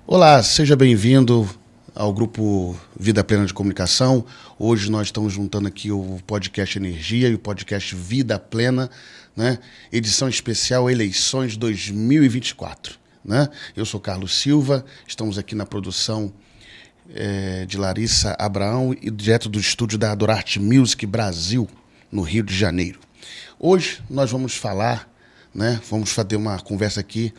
Olá, seja bem-vindo ao grupo Vida Plena de Comunicação. Hoje nós estamos juntando aqui o podcast Energia e o podcast Vida Plena, né? Edição especial Eleições 2024. Né? Eu sou Carlos Silva, estamos aqui na produção de Larissa Abraão e direto do estúdio da Adorarte Music Brasil, no Rio de Janeiro. Hoje nós vamos falar, né? Vamos fazer uma conversa aqui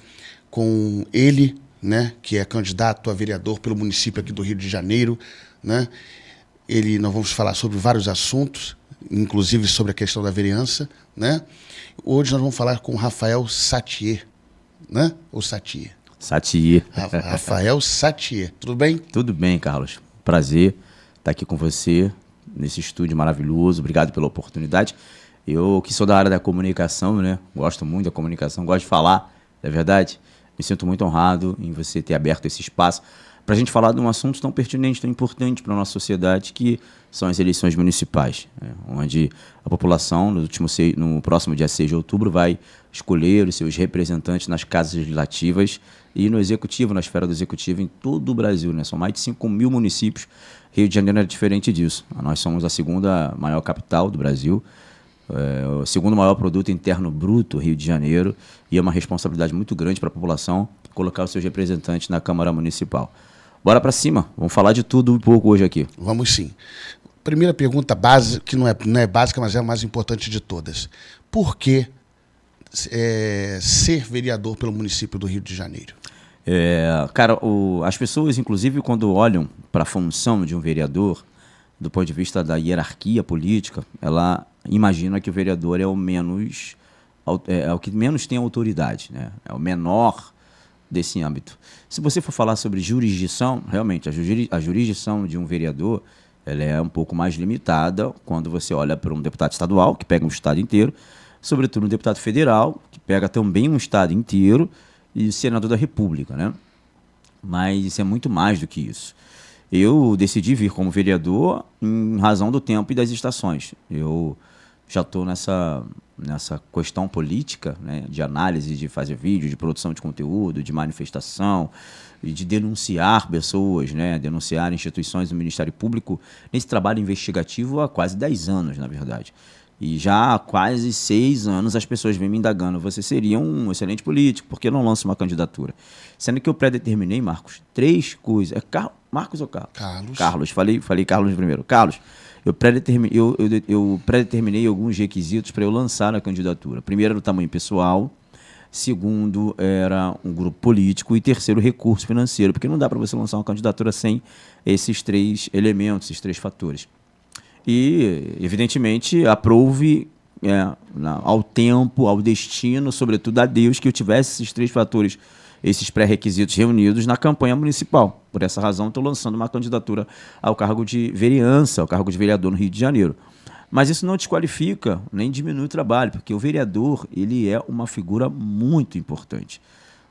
com ele, né, que é candidato a vereador pelo município aqui do Rio de Janeiro, né? Nós vamos falar sobre vários assuntos, inclusive sobre a questão da vereança, né? Hoje nós vamos falar com Rafael Satter, né? Ou Satter? Satter. Rafael Satter. Tudo bem? Tudo bem, Carlos. Prazer estar aqui com você nesse estúdio maravilhoso. Obrigado pela oportunidade. Eu que sou da área da comunicação, né? Gosto muito da comunicação, gosto de falar, é verdade. Me sinto muito honrado em você ter aberto esse espaço para a gente falar de um assunto tão pertinente, tão importante para a nossa sociedade, que são as eleições municipais, né? Onde a população, no próximo dia 6 de outubro, vai escolher os seus representantes nas casas legislativas e no executivo, na esfera do executivo, em todo o Brasil, né? São mais de 5 mil municípios. Rio de Janeiro é diferente disso. Nós somos a segunda maior capital do Brasil, o segundo maior produto interno bruto, Rio de Janeiro, e é uma responsabilidade muito grande para a população colocar os seus representantes na Câmara Municipal. Bora para cima, vamos falar de tudo um pouco hoje aqui. Vamos sim. Primeira pergunta básica, que não é básica, mas é a mais importante de todas. Por que ser vereador pelo município do Rio de Janeiro? Cara, as pessoas, inclusive, quando olham para a função de um vereador, do ponto de vista da hierarquia política, ela imagina que o vereador é o que menos tem autoridade, né? É o menor desse âmbito. Se você for falar sobre jurisdição, realmente, a jurisdição de um vereador ela é um pouco mais limitada quando você olha para um deputado estadual, que pega um estado inteiro, sobretudo um deputado federal, que pega também um estado inteiro, e senador da República, né? Mas isso é muito mais do que isso. Eu decidi vir como vereador em razão do tempo e das estações. Eu já estou nessa questão política, né, de análise, de fazer vídeo, de produção de conteúdo, de manifestação, e de denunciar pessoas, né, denunciar instituições do Ministério Público nesse trabalho investigativo há quase 10 anos, na verdade. E já há quase 6 anos as pessoas vêm me indagando: você seria um excelente político, por que não lança uma candidatura? Sendo que eu predeterminei, Marcos, 3 coisas. Marcos ou Carlos? Carlos. Carlos, falei Carlos primeiro. Carlos, eu predeterminei alguns requisitos para eu lançar a candidatura. Primeiro era o tamanho pessoal, segundo era um grupo político e terceiro, recurso financeiro, porque não dá para você lançar uma candidatura sem esses 3 elementos, esses 3 fatores. E, evidentemente, aprove ao tempo, ao destino, sobretudo a Deus, que eu tivesse esses 3 fatores, esses pré-requisitos reunidos na campanha municipal. Por essa razão, estou lançando uma candidatura ao cargo de vereança, ao cargo de vereador no Rio de Janeiro. Mas isso não desqualifica, nem diminui o trabalho, porque o vereador ele é uma figura muito importante.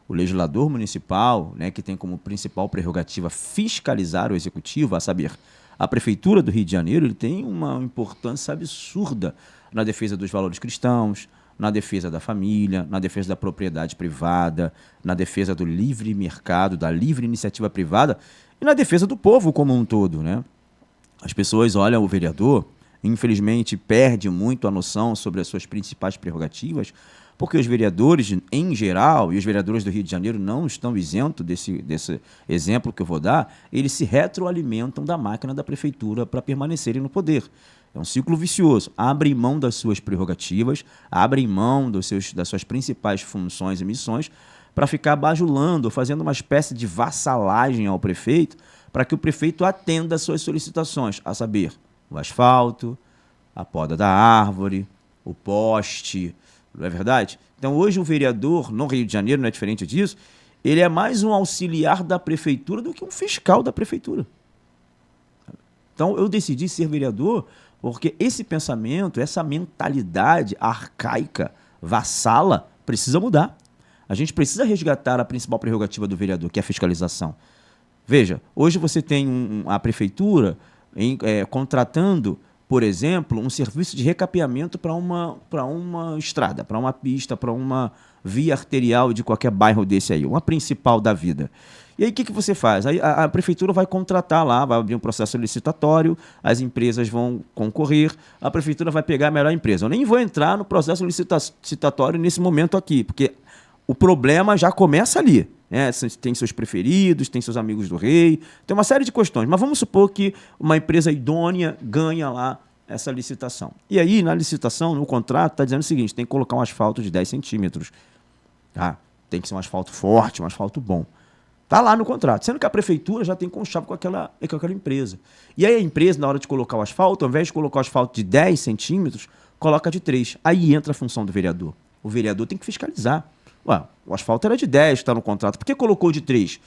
O legislador municipal, né, que tem como principal prerrogativa fiscalizar o executivo, a saber, a Prefeitura do Rio de Janeiro, ele tem uma importância absurda na defesa dos valores cristãos, na defesa da família, na defesa da propriedade privada, na defesa do livre mercado, da livre iniciativa privada e na defesa do povo como um todo, né? As pessoas olham o vereador, infelizmente perde muito a noção sobre as suas principais prerrogativas, porque os vereadores, em geral, e os vereadores do Rio de Janeiro não estão isentos desse exemplo que eu vou dar, eles se retroalimentam da máquina da prefeitura para permanecerem no poder. É um ciclo vicioso. Abrem mão das suas prerrogativas, abrem mão das suas principais funções e missões para ficar bajulando, fazendo uma espécie de vassalagem ao prefeito, para que o prefeito atenda às suas solicitações, a saber, o asfalto, a poda da árvore, o poste, não é verdade? Então, hoje o vereador, no Rio de Janeiro, não é diferente disso, ele é mais um auxiliar da prefeitura do que um fiscal da prefeitura. Então, eu decidi ser vereador porque esse pensamento, essa mentalidade arcaica, vassala, precisa mudar. A gente precisa resgatar a principal prerrogativa do vereador, que é a fiscalização. Veja, hoje você tem a prefeitura contratando, por exemplo, um serviço de recapeamento para uma estrada, para uma pista, para uma via arterial de qualquer bairro desse aí, uma principal da vida. E aí o que você faz? Aí a prefeitura vai contratar lá, vai abrir um processo licitatório, as empresas vão concorrer, a prefeitura vai pegar a melhor empresa. Eu nem vou entrar no processo licitatório nesse momento aqui, porque o problema já começa ali. Né? Tem seus preferidos, tem seus amigos do rei, tem uma série de questões. Mas vamos supor que uma empresa idônea ganha lá essa licitação. E aí, na licitação, no contrato, está dizendo o seguinte, tem que colocar um asfalto de 10 centímetros. Tá? Tem que ser um asfalto forte, um asfalto bom. Está lá no contrato, sendo que a prefeitura já tem conchavo com aquela empresa. E aí a empresa, na hora de colocar o asfalto, ao invés de colocar o asfalto de 10 centímetros, coloca de 3. Aí entra a função do vereador. O vereador tem que fiscalizar. Ué, o asfalto era de 10, está no contrato. Por que colocou de 3?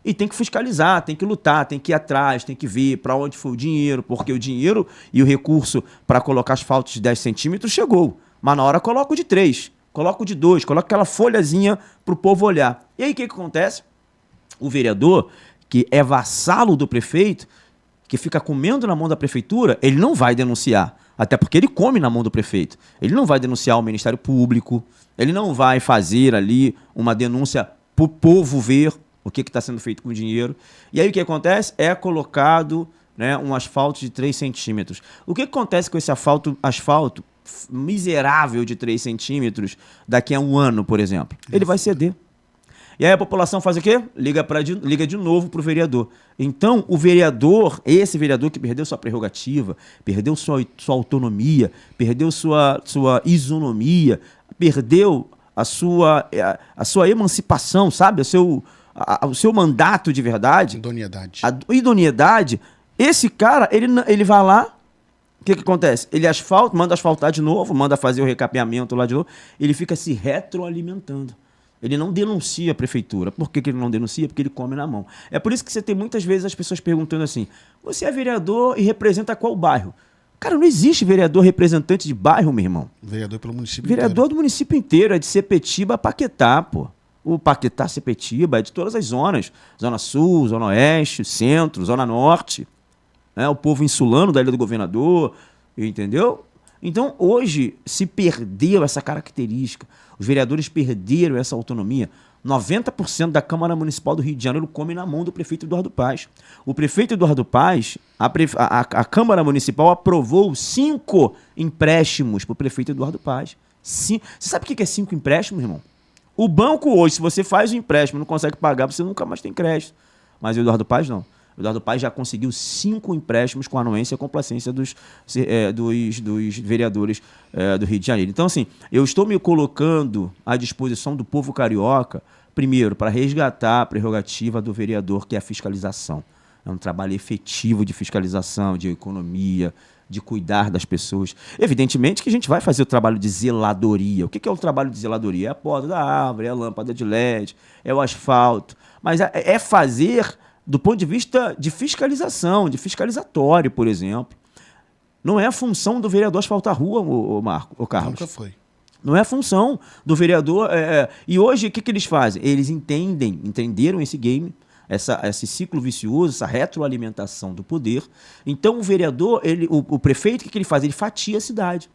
E tem que fiscalizar, tem que lutar, tem que ir atrás, tem que ver para onde foi o dinheiro, porque o dinheiro e o recurso para colocar asfalto de 10 centímetros chegou. Mas na hora coloca o de 3, coloca o de 2, coloca aquela folhazinha para o povo olhar. E aí o que acontece? O vereador, que é vassalo do prefeito, que fica comendo na mão da prefeitura, ele não vai denunciar. Até porque ele come na mão do prefeito. Ele não vai denunciar o Ministério Público, ele não vai fazer ali uma denúncia para o povo ver o que está sendo feito com o dinheiro. E aí o que acontece? É colocado, né, um asfalto de 3 centímetros. O que acontece com esse asfalto miserável de 3 centímetros daqui a um ano, por exemplo? Ele vai ceder. E aí a população faz o quê? Liga de novo para o vereador. Então, o vereador, esse vereador que perdeu sua prerrogativa, perdeu sua autonomia, perdeu sua isonomia, perdeu a sua emancipação, sabe? O seu mandato de verdade. Idoneidade. A idoneidade. Esse cara, ele vai lá, o que acontece? Ele manda asfaltar de novo, manda fazer o recapeamento lá de novo, ele fica se retroalimentando. Ele não denuncia a prefeitura. Por que ele não denuncia? Porque ele come na mão. É por isso que você tem muitas vezes as pessoas perguntando assim, você é vereador e representa qual bairro? Cara, não existe vereador representante de bairro, meu irmão. Vereador pelo município vereador inteiro. Do município inteiro, é de Sepetiba a Paquetá, pô. O Paquetá, Sepetiba, é de todas as zonas. Zona Sul, Zona Oeste, Centro, Zona Norte. Né? O povo insulano da Ilha do Governador, entendeu? Então, hoje, se perdeu essa característica. Os vereadores perderam essa autonomia. 90% da Câmara Municipal do Rio de Janeiro come na mão do prefeito Eduardo Paes. O prefeito Eduardo Paes, a Câmara Municipal aprovou 5 empréstimos para o prefeito Eduardo Paes. Você sabe o que é 5 empréstimos, irmão? O banco hoje, se você faz um empréstimo e não consegue pagar, você nunca mais tem crédito. Mas o Eduardo Paes não. O Eduardo Paes já conseguiu 5 empréstimos com anuência e complacência dos vereadores do Rio de Janeiro. Então, assim, eu estou me colocando à disposição do povo carioca, primeiro, para resgatar a prerrogativa do vereador, que é a fiscalização. É um trabalho efetivo de fiscalização, de economia, de cuidar das pessoas. Evidentemente que a gente vai fazer o trabalho de zeladoria. O que é o trabalho de zeladoria? É a poda da árvore, é a lâmpada de LED, é o asfalto. Mas é fazer do ponto de vista de fiscalização, de fiscalizatório, por exemplo. Não é a função do vereador asfaltar a rua, o Carlos. Nunca foi. Não é a função do vereador. E hoje, o que eles fazem? Eles entenderam esse game, esse ciclo vicioso, essa retroalimentação do poder. Então, o vereador, o prefeito, o que ele faz? Ele fatia a cidade.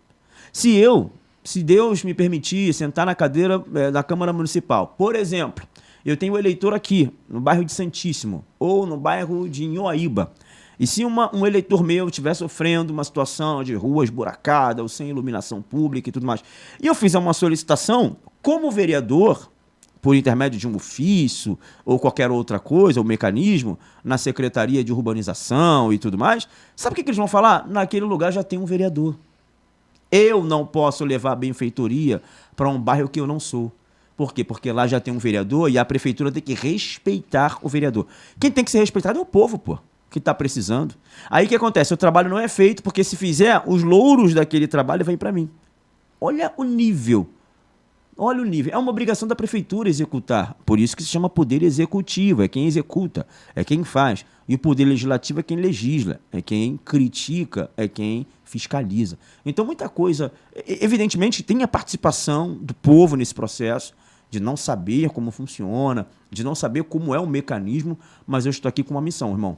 Se Deus me permitir sentar na cadeira da Câmara Municipal, por exemplo, eu tenho um eleitor aqui, no bairro de Santíssimo, ou no bairro de Inhoaíba. E se um eleitor meu estiver sofrendo uma situação de rua esburacada, ou sem iluminação pública e tudo mais, e eu fizer uma solicitação, como vereador, por intermédio de um ofício, ou qualquer outra coisa, ou mecanismo, na Secretaria de Urbanização e tudo mais, sabe o que eles vão falar? Naquele lugar já tem um vereador. Eu não posso levar a benfeitoria para um bairro que eu não sou. Por quê? Porque lá já tem um vereador e a prefeitura tem que respeitar o vereador. Quem tem que ser respeitado é o povo, pô, que está precisando. Aí o que acontece? O trabalho não é feito, porque se fizer, os louros daquele trabalho vêm para mim. Olha o nível. Olha o nível. É uma obrigação da prefeitura executar. Por isso que se chama poder executivo. É quem executa, é quem faz. E o poder legislativo é quem legisla, é quem critica, é quem fiscaliza. Então, muita coisa... Evidentemente, tem a participação do povo nesse processo, de não saber como funciona, de não saber como é o mecanismo, mas eu estou aqui com uma missão, irmão.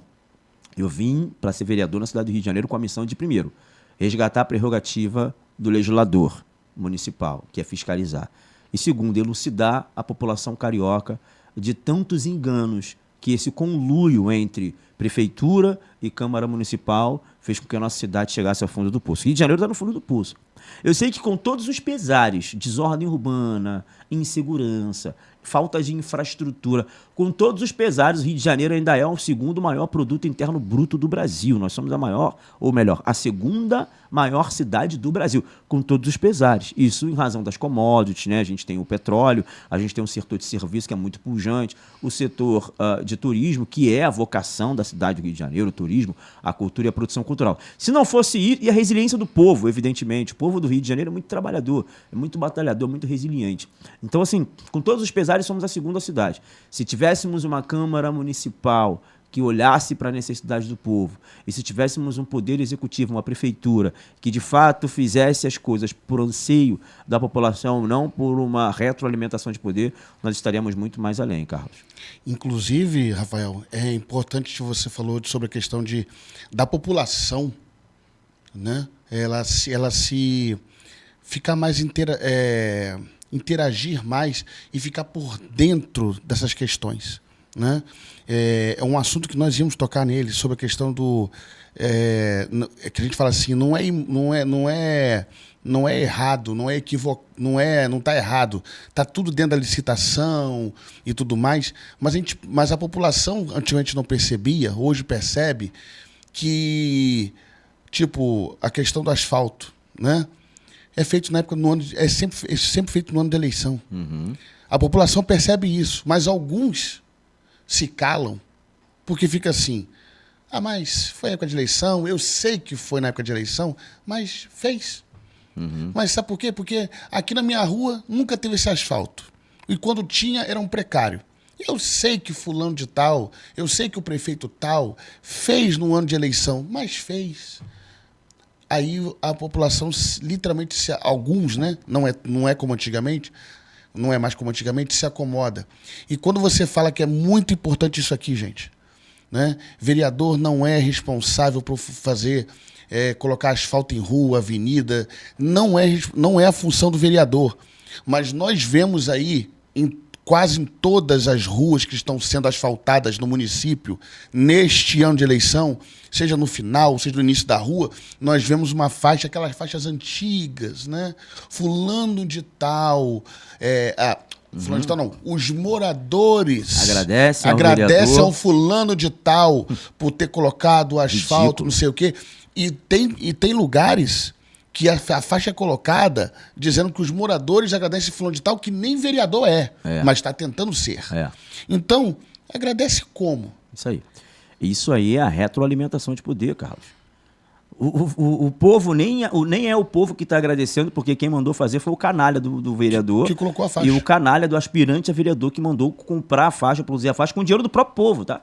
Eu vim para ser vereador na cidade do Rio de Janeiro com a missão de, primeiro, resgatar a prerrogativa do legislador municipal, que é fiscalizar. E segundo, elucidar a população carioca de tantos enganos que esse conluio entre prefeitura e Câmara Municipal fez com que a nossa cidade chegasse ao fundo do poço. Rio de Janeiro está no fundo do poço. Eu sei que com todos os pesares, desordem urbana, insegurança, falta de infraestrutura, com todos os pesares, o Rio de Janeiro ainda é o segundo maior produto interno bruto do Brasil. Nós somos a maior, ou melhor, a segunda maior cidade do Brasil, com todos os pesares. Isso em razão das commodities, né? A gente tem o petróleo, a gente tem um setor de serviço que é muito pujante, o setor de turismo, que é a vocação da cidade do Rio de Janeiro, o turismo, a cultura e a produção cultural. Se não fosse isso, e a resiliência do povo, evidentemente. O povo do Rio de Janeiro é muito trabalhador, é muito batalhador, muito resiliente. Então, assim, com todos os pesares, somos a segunda cidade. Se tivéssemos uma Câmara Municipal que olhasse para a necessidade do povo, e se tivéssemos um poder executivo, uma prefeitura, que de fato fizesse as coisas por anseio da população, não por uma retroalimentação de poder, nós estaríamos muito mais além, Carlos. Inclusive, Rafael, é importante que você falou sobre a questão da população, né? Ela se ficar mais interagir mais e ficar por dentro dessas questões, né? É um assunto que nós íamos tocar nele, sobre a questão do que a gente fala assim, não é errado, não é equivocado, não está errado, está tudo dentro da licitação e tudo mais, mas a população antigamente não percebia, hoje percebe que, tipo, a questão do asfalto, né? É feito na época é sempre feito no ano de eleição. Uhum. A população percebe isso, mas alguns se calam porque fica assim: ah, mas foi época de eleição, eu sei que foi na época de eleição, mas fez. Uhum. Mas sabe por quê? Porque aqui na minha rua nunca teve esse asfalto. E quando tinha, era um precário. Eu sei que fulano de tal, eu sei que o prefeito tal fez no ano de eleição, mas fez. Aí a população, literalmente, alguns, né? Não é como antigamente, não é mais como antigamente, se acomoda. E quando você fala que é muito importante isso aqui, gente, né? Vereador não é responsável por fazer, colocar asfalto em rua, avenida, não é a função do vereador. Mas nós vemos aí, quase em todas as ruas que estão sendo asfaltadas no município, neste ano de eleição, seja no final, seja no início da rua, nós vemos uma faixa, aquelas faixas antigas, né? Fulano de tal, fulano de tal não, os moradores agradecem ao fulano de tal por ter colocado o asfalto, ridículo, não sei o quê. E tem lugares que a faixa é colocada dizendo que os moradores agradecem fulano de tal, que nem vereador mas está tentando ser. Então, agradece como? Isso aí. Isso aí é a retroalimentação de poder, Carlos. O povo nem é o povo que está agradecendo, porque quem mandou fazer foi o canalha do vereador. Que colocou a faixa. E o canalha do aspirante a vereador que mandou comprar a faixa, produzir a faixa com dinheiro do próprio povo, tá?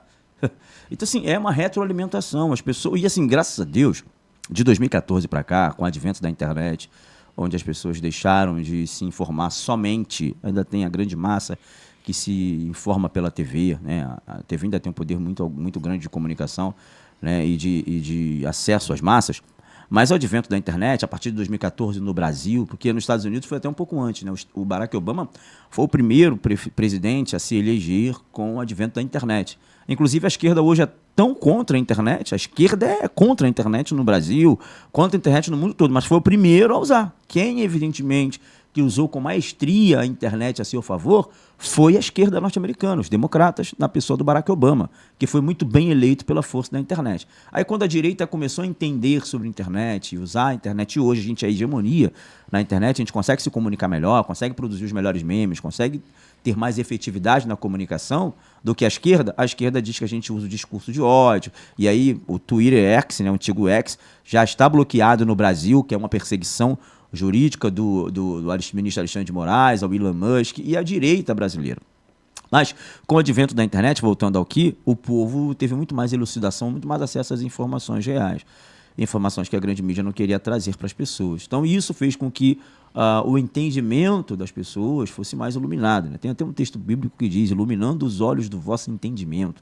Então, assim, é uma retroalimentação. As pessoas... E, assim, graças a Deus, de 2014 para cá, com o advento da internet, onde as pessoas deixaram de se informar somente, ainda tem a grande massa que se informa pela TV, né? A TV ainda tem um poder muito, muito grande de comunicação, né? e de acesso às massas, mas o advento da internet, a partir de 2014 no Brasil, porque nos Estados Unidos foi até um pouco antes, né? O Barack Obama foi o primeiro presidente a se eleger com o advento da internet. Inclusive, a esquerda hoje é tão contra a internet, a esquerda é contra a internet no Brasil, contra a internet no mundo todo, mas foi o primeiro a usar. Quem, evidentemente, que usou com maestria a internet a seu favor foi a esquerda norte-americana, os democratas, na pessoa do Barack Obama, que foi muito bem eleito pela força da internet. Aí, quando a direita começou a entender sobre a internet e usar a internet, hoje a gente é hegemonia na internet, a gente consegue se comunicar melhor, consegue produzir os melhores memes, consegue ter mais efetividade na comunicação do que a esquerda diz que a gente usa o discurso de ódio, e aí o Twitter X, né, o antigo X, já está bloqueado no Brasil, que é uma perseguição jurídica do ministro Alexandre de Moraes, ao Elon Musk e à direita brasileira. Mas, com o advento da internet, voltando ao que, o povo teve muito mais elucidação, muito mais acesso às informações reais. Informações que a grande mídia não queria trazer para as pessoas. Então, isso fez com que o entendimento das pessoas fosse mais iluminado, né? Tem até um texto bíblico que diz: iluminando os olhos do vosso entendimento.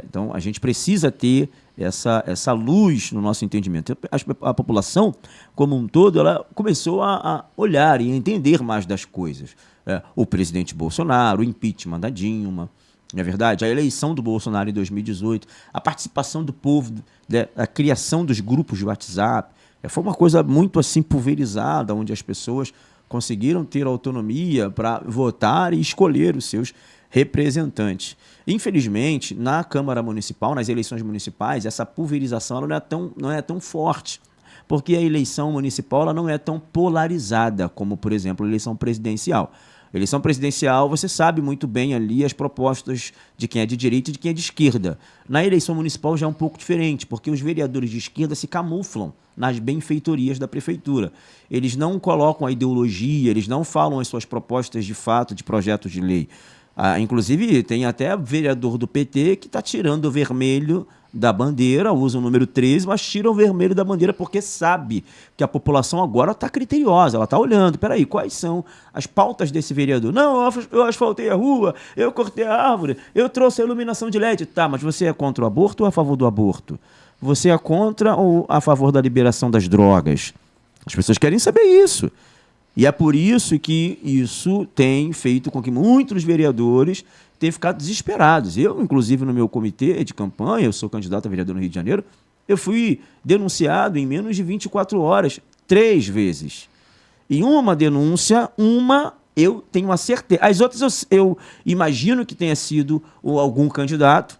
Então, a gente precisa ter essa luz no nosso entendimento. A população, como um todo, ela começou a olhar e a entender mais das coisas. O presidente Bolsonaro, o impeachment da Dilma, Não é verdade? A eleição do Bolsonaro em 2018, a participação do povo, a criação dos grupos de WhatsApp, foi uma coisa muito assim pulverizada, onde as pessoas conseguiram ter autonomia para votar e escolher os seus representantes. Infelizmente, na Câmara Municipal, nas eleições municipais, essa pulverização ela não é tão forte, porque a eleição municipal ela não é tão polarizada como, por exemplo, a eleição presidencial. Eleição presidencial, você sabe muito bem ali as propostas de quem é de direita e de quem é de esquerda. Na eleição municipal já é um pouco diferente, porque os vereadores de esquerda se camuflam nas benfeitorias da prefeitura. Eles não colocam a ideologia, eles não falam as suas propostas de fato, de projetos de lei. Inclusive, tem até vereador do PT que está tirando o vermelho da bandeira, usa o número 13, mas tira o vermelho da bandeira porque sabe que a população agora está criteriosa, ela está olhando, peraí, quais são as pautas desse vereador? Não, eu asfaltei a rua, eu cortei a árvore, eu trouxe a iluminação de LED. Tá, mas você é contra o aborto ou a favor do aborto? Você é contra ou a favor da liberação das drogas? As pessoas querem saber isso. E é por isso que isso tem feito com que muitos vereadores tenham ficado desesperados. Eu, inclusive, no meu comitê de campanha, eu sou candidato a vereador no Rio de Janeiro, eu fui denunciado em menos de 24 horas, 3 vezes. Em uma denúncia, eu tenho uma certeza. As outras eu imagino que tenha sido algum candidato,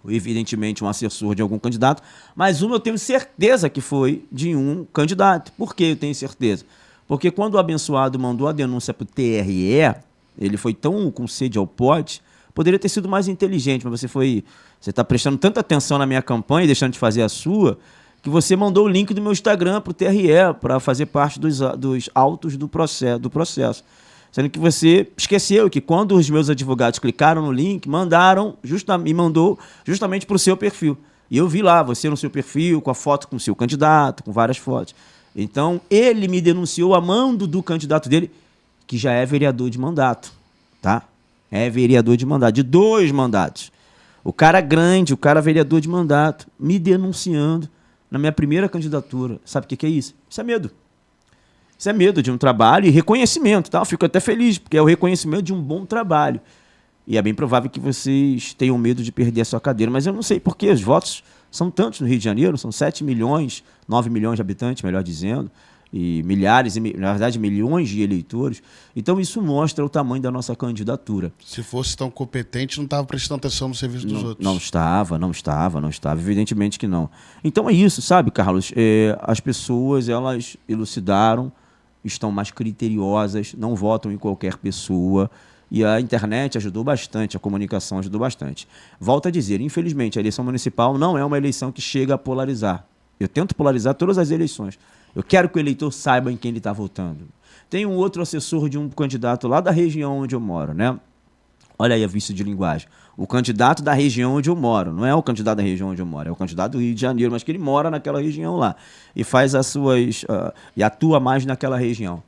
evidentemente um assessor de algum candidato, mas uma eu tenho certeza que foi de um candidato. Por que eu tenho certeza? Porque quando o abençoado mandou a denúncia para o TRE, ele foi tão com sede ao pote, poderia ter sido mais inteligente, mas você está prestando tanta atenção na minha campanha e deixando de fazer a sua, que você mandou o link do meu Instagram para o TRE, para fazer parte dos autos do processo. Sendo que você esqueceu que quando os meus advogados clicaram no link, me mandou justamente para o seu perfil. E eu vi lá, você no seu perfil, com a foto com o seu candidato, com várias fotos. Então, ele me denunciou a mando do candidato dele, que já é vereador de mandato, tá? É vereador de mandato, de 2 mandatos. O cara grande, o cara vereador de mandato, me denunciando na minha primeira candidatura. Sabe o que é isso? Isso é medo. Isso é medo de um trabalho e reconhecimento, tá? Eu fico até feliz, porque é o reconhecimento de um bom trabalho. E é bem provável que vocês tenham medo de perder a sua cadeira, mas eu não sei por que os votos são tantos no Rio de Janeiro, são 7 milhões, 9 milhões de habitantes, melhor dizendo, e milhares, na verdade, milhões de eleitores. Então, isso mostra o tamanho da nossa candidatura. Se fosse tão competente, não estava prestando atenção no serviço dos outros. Não estava, evidentemente que não. Então, é isso, sabe, Carlos? As pessoas, elas elucidaram, estão mais criteriosas, não votam em qualquer pessoa. E a internet ajudou bastante, a comunicação ajudou bastante. Volto a dizer, infelizmente, a eleição municipal não é uma eleição que chega a polarizar. Eu tento polarizar todas as eleições. Eu quero que o eleitor saiba em quem ele está votando. Tem um outro assessor de um candidato lá da região onde eu moro, né? Olha aí a vício de linguagem. O candidato da região onde eu moro. Não é o candidato da região onde eu moro, é o candidato do Rio de Janeiro, mas que ele mora naquela região lá. E faz as suas... e atua mais naquela região.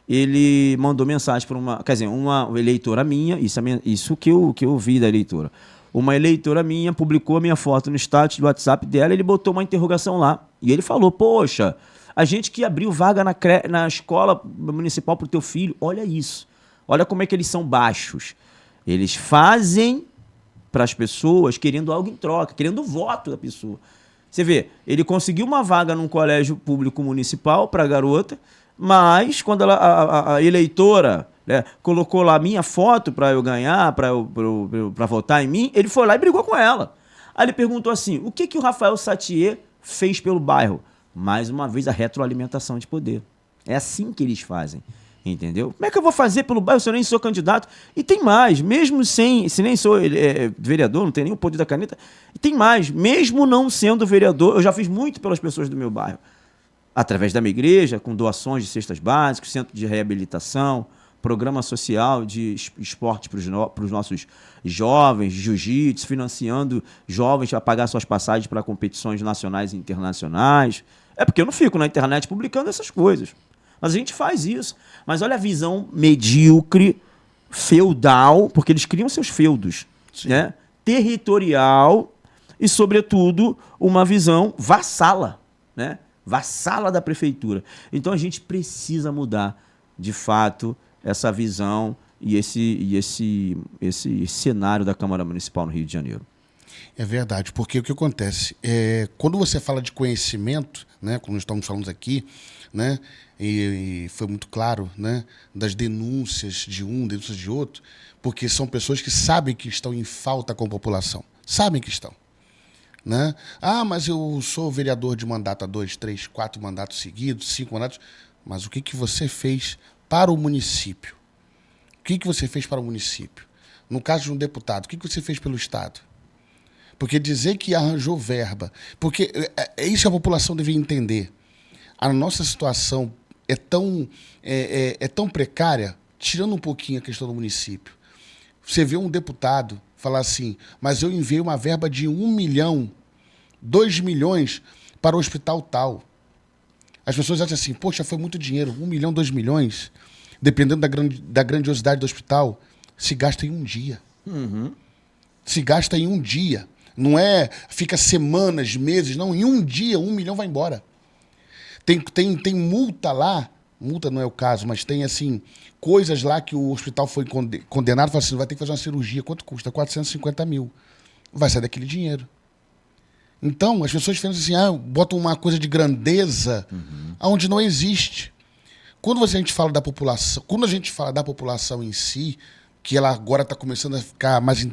Ele mandou mensagem para uma eleitora minha, isso que eu vi da eleitora. Uma eleitora minha publicou a minha foto no status do WhatsApp dela, ele botou uma interrogação lá. E ele falou, poxa, a gente que abriu vaga na escola municipal para o teu filho, olha isso. Olha como é que eles são baixos. Eles fazem para as pessoas querendo algo em troca, querendo o voto da pessoa. Você vê, ele conseguiu uma vaga num colégio público municipal para a garota, mas quando a eleitora, né, colocou lá a minha foto para eu ganhar, para votar em mim, ele foi lá e brigou com ela. Aí ele perguntou assim, o que o Rafael Satier fez pelo bairro? Mais uma vez, a retroalimentação de poder. É assim que eles fazem, entendeu? Como é que eu vou fazer pelo bairro se eu nem sou candidato? E tem mais, mesmo se nem sou vereador, não tenho nem o poder da caneta, e tem mais, mesmo não sendo vereador, eu já fiz muito pelas pessoas do meu bairro. Através da minha igreja, com doações de cestas básicas, centro de reabilitação, programa social de esporte para os nossos jovens, jiu-jitsu, financiando jovens para pagar suas passagens para competições nacionais e internacionais. É porque eu não fico na internet publicando essas coisas. Mas a gente faz isso. Mas olha a visão medíocre, feudal, porque eles criam seus feudos, né? Territorial e, sobretudo, uma visão vassala, né? Vassala da prefeitura. Então a gente precisa mudar, de fato, essa visão e esse cenário da Câmara Municipal no Rio de Janeiro. É verdade, porque o que acontece? Quando você fala de conhecimento, né, como nós estamos falando aqui, né, e foi muito claro, né, das denúncias de um, denúncias de outro, porque são pessoas que sabem que estão em falta com a população. Sabem que estão. Né? Ah, mas eu sou vereador de mandato há 2, 3, 4 mandatos seguidos, 5 mandatos. Mas o que você fez para o município? O que você fez para o município? No caso de um deputado, o que você fez pelo Estado? Porque dizer que arranjou verba... Porque é isso que a população devia entender. A nossa situação é tão precária, tirando um pouquinho a questão do município. Você vê um deputado falar assim, mas eu enviei uma verba de 1 milhão, 2 milhões para o hospital tal. As pessoas acham assim, poxa, foi muito dinheiro, 1 milhão, 2 milhões, dependendo da grandiosidade do hospital, se gasta em um dia. Uhum. Se gasta em um dia. Não fica semanas, meses, não. Em um dia, 1 milhão vai embora. Tem multa lá, multa não é o caso, mas tem assim, coisas lá que o hospital foi condenado, fala assim, vai ter que fazer uma cirurgia, quanto custa? 450 mil. Vai sair daquele dinheiro. Então, as pessoas pensam assim, botam uma coisa de grandeza onde não existe. Quando a gente fala da população em si, que ela agora está começando a ficar mais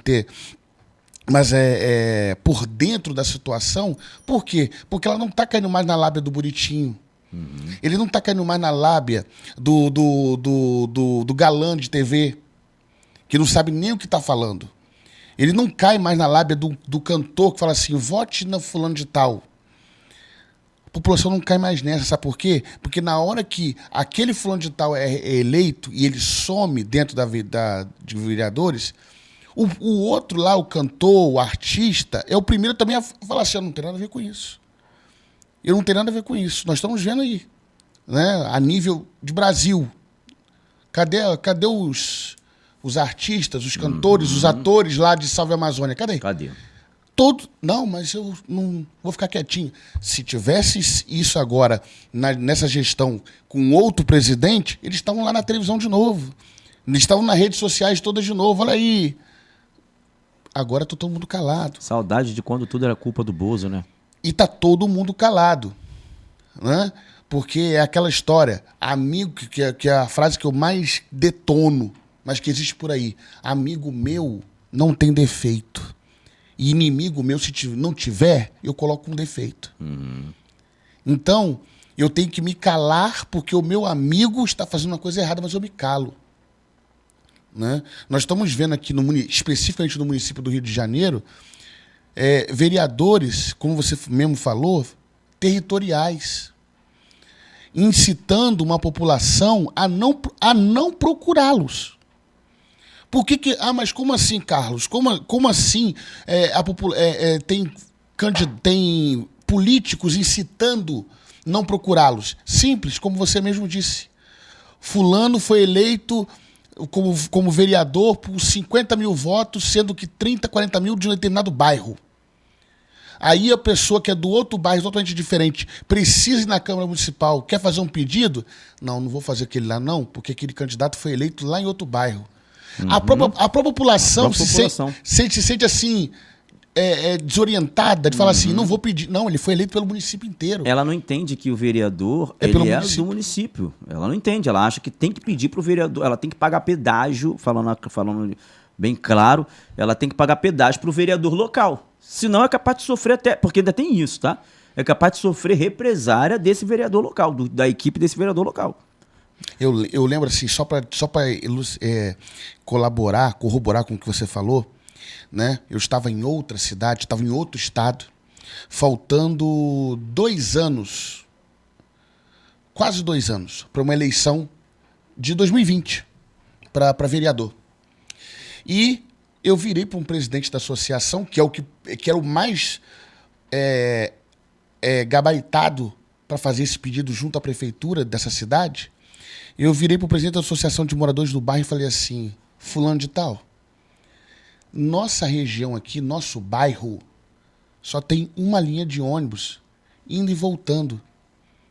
por dentro da situação, por quê? Porque ela não está caindo mais na lábia do bonitinho. Ele não está caindo mais na lábia do galã de TV, que não sabe nem o que está falando. Ele não cai mais na lábia do cantor que fala assim, vote na fulano de tal. A população não cai mais nessa, sabe por quê? Porque na hora que aquele fulano de tal é eleito e ele some dentro de vereadores, o outro lá, o cantor, o artista, é o primeiro também a falar assim, eu não tenho nada a ver com isso. Eu não tenho nada a ver com isso. Nós estamos vendo aí, né, a nível de Brasil. Cadê os artistas, os cantores, os atores lá de Salve Amazônia? Cadê? Não, mas eu não vou ficar quietinho. Se tivesse isso agora, nessa gestão, com outro presidente, eles estavam lá na televisão de novo. Eles estavam nas redes sociais todas de novo. Olha aí. Agora tá todo mundo calado. Saudade de quando tudo era culpa do Bozo, né? E tá todo mundo calado, né? Porque é aquela história, amigo, que é a frase que eu mais detono, mas que existe por aí. Amigo meu não tem defeito. E inimigo meu, se não tiver, eu coloco um defeito. Então, eu tenho que me calar porque o meu amigo está fazendo uma coisa errada, mas eu me calo. Né? Nós estamos vendo aqui, especificamente no município do Rio de Janeiro, vereadores, como você mesmo falou, territoriais, incitando uma população a não procurá-los. Por que mas como assim, Carlos? Como assim tem políticos incitando não procurá-los? Simples, como você mesmo disse. Fulano foi eleito como vereador por 50 mil votos, sendo que 30, 40 mil de um determinado bairro. Aí a pessoa que é do outro bairro, totalmente diferente, precisa ir na Câmara Municipal, quer fazer um pedido? Não vou fazer aquele lá não, porque aquele candidato foi eleito lá em outro bairro. A própria população se sente assim, desorientada, de falar assim, não vou pedir. Não, ele foi eleito pelo município inteiro. Ela não entende que o vereador é do município. Ela não entende, ela acha que tem que pedir para o vereador, ela tem que pagar pedágio, falando bem claro, ela tem que pagar pedágio para o vereador local. Senão é capaz de sofrer até, porque ainda tem isso, tá? É capaz de sofrer represária desse vereador local, da equipe desse vereador local. Eu lembro assim, só para corroborar com o que você falou, né? Eu estava em outra cidade, estava em outro estado, faltando 2 anos, quase 2 anos, para uma eleição de 2020, para vereador. E eu virei para um presidente da associação, que era o mais gabaritado para fazer esse pedido junto à prefeitura dessa cidade. Eu virei para o presidente da associação de moradores do bairro e falei assim, fulano de tal, nossa região aqui, nosso bairro, só tem uma linha de ônibus indo e voltando.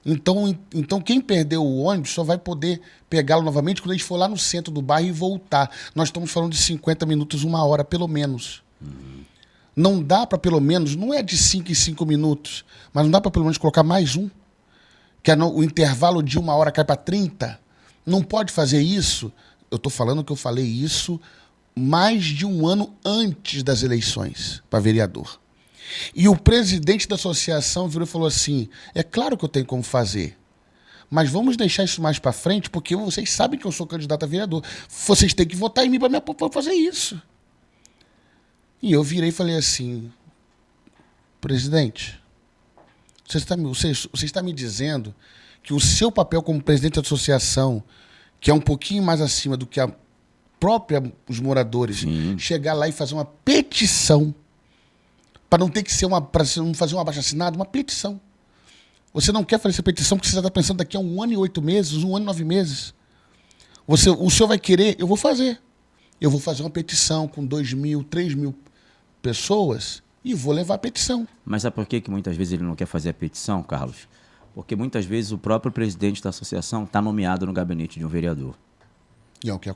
Então quem perdeu o ônibus só vai poder pegá-lo novamente quando a gente for lá no centro do bairro e voltar. Nós estamos falando de 50 minutos, 1 hora, pelo menos. Não dá para, pelo menos, não é de 5 em 5 minutos, mas não dá para, pelo menos, colocar mais um? Que o intervalo de 1 hora cai para 30? Não pode fazer isso? Eu estou falando que eu falei isso mais de 1 ano antes das eleições para vereador. E o presidente da associação virou e falou assim, é claro que eu tenho como fazer, mas vamos deixar isso mais para frente, porque vocês sabem que eu sou candidato a vereador. Vocês têm que votar em mim para fazer isso. E eu virei e falei assim, presidente, você está me dizendo que o seu papel como presidente da associação, que é um pouquinho mais acima do que os moradores, chegar lá e fazer uma petição, para não ter que ser para não fazer um abaixo-assinado, uma petição. Você não quer fazer essa petição porque você já está pensando daqui a 1 ano e 8 meses, 1 ano e 9 meses. O senhor vai querer, eu vou fazer. Eu vou fazer uma petição com 2.000, 3.000 pessoas e vou levar a petição. Mas sabe por que muitas vezes ele não quer fazer a petição, Carlos? Porque muitas vezes o próprio presidente da associação está nomeado no gabinete de um vereador.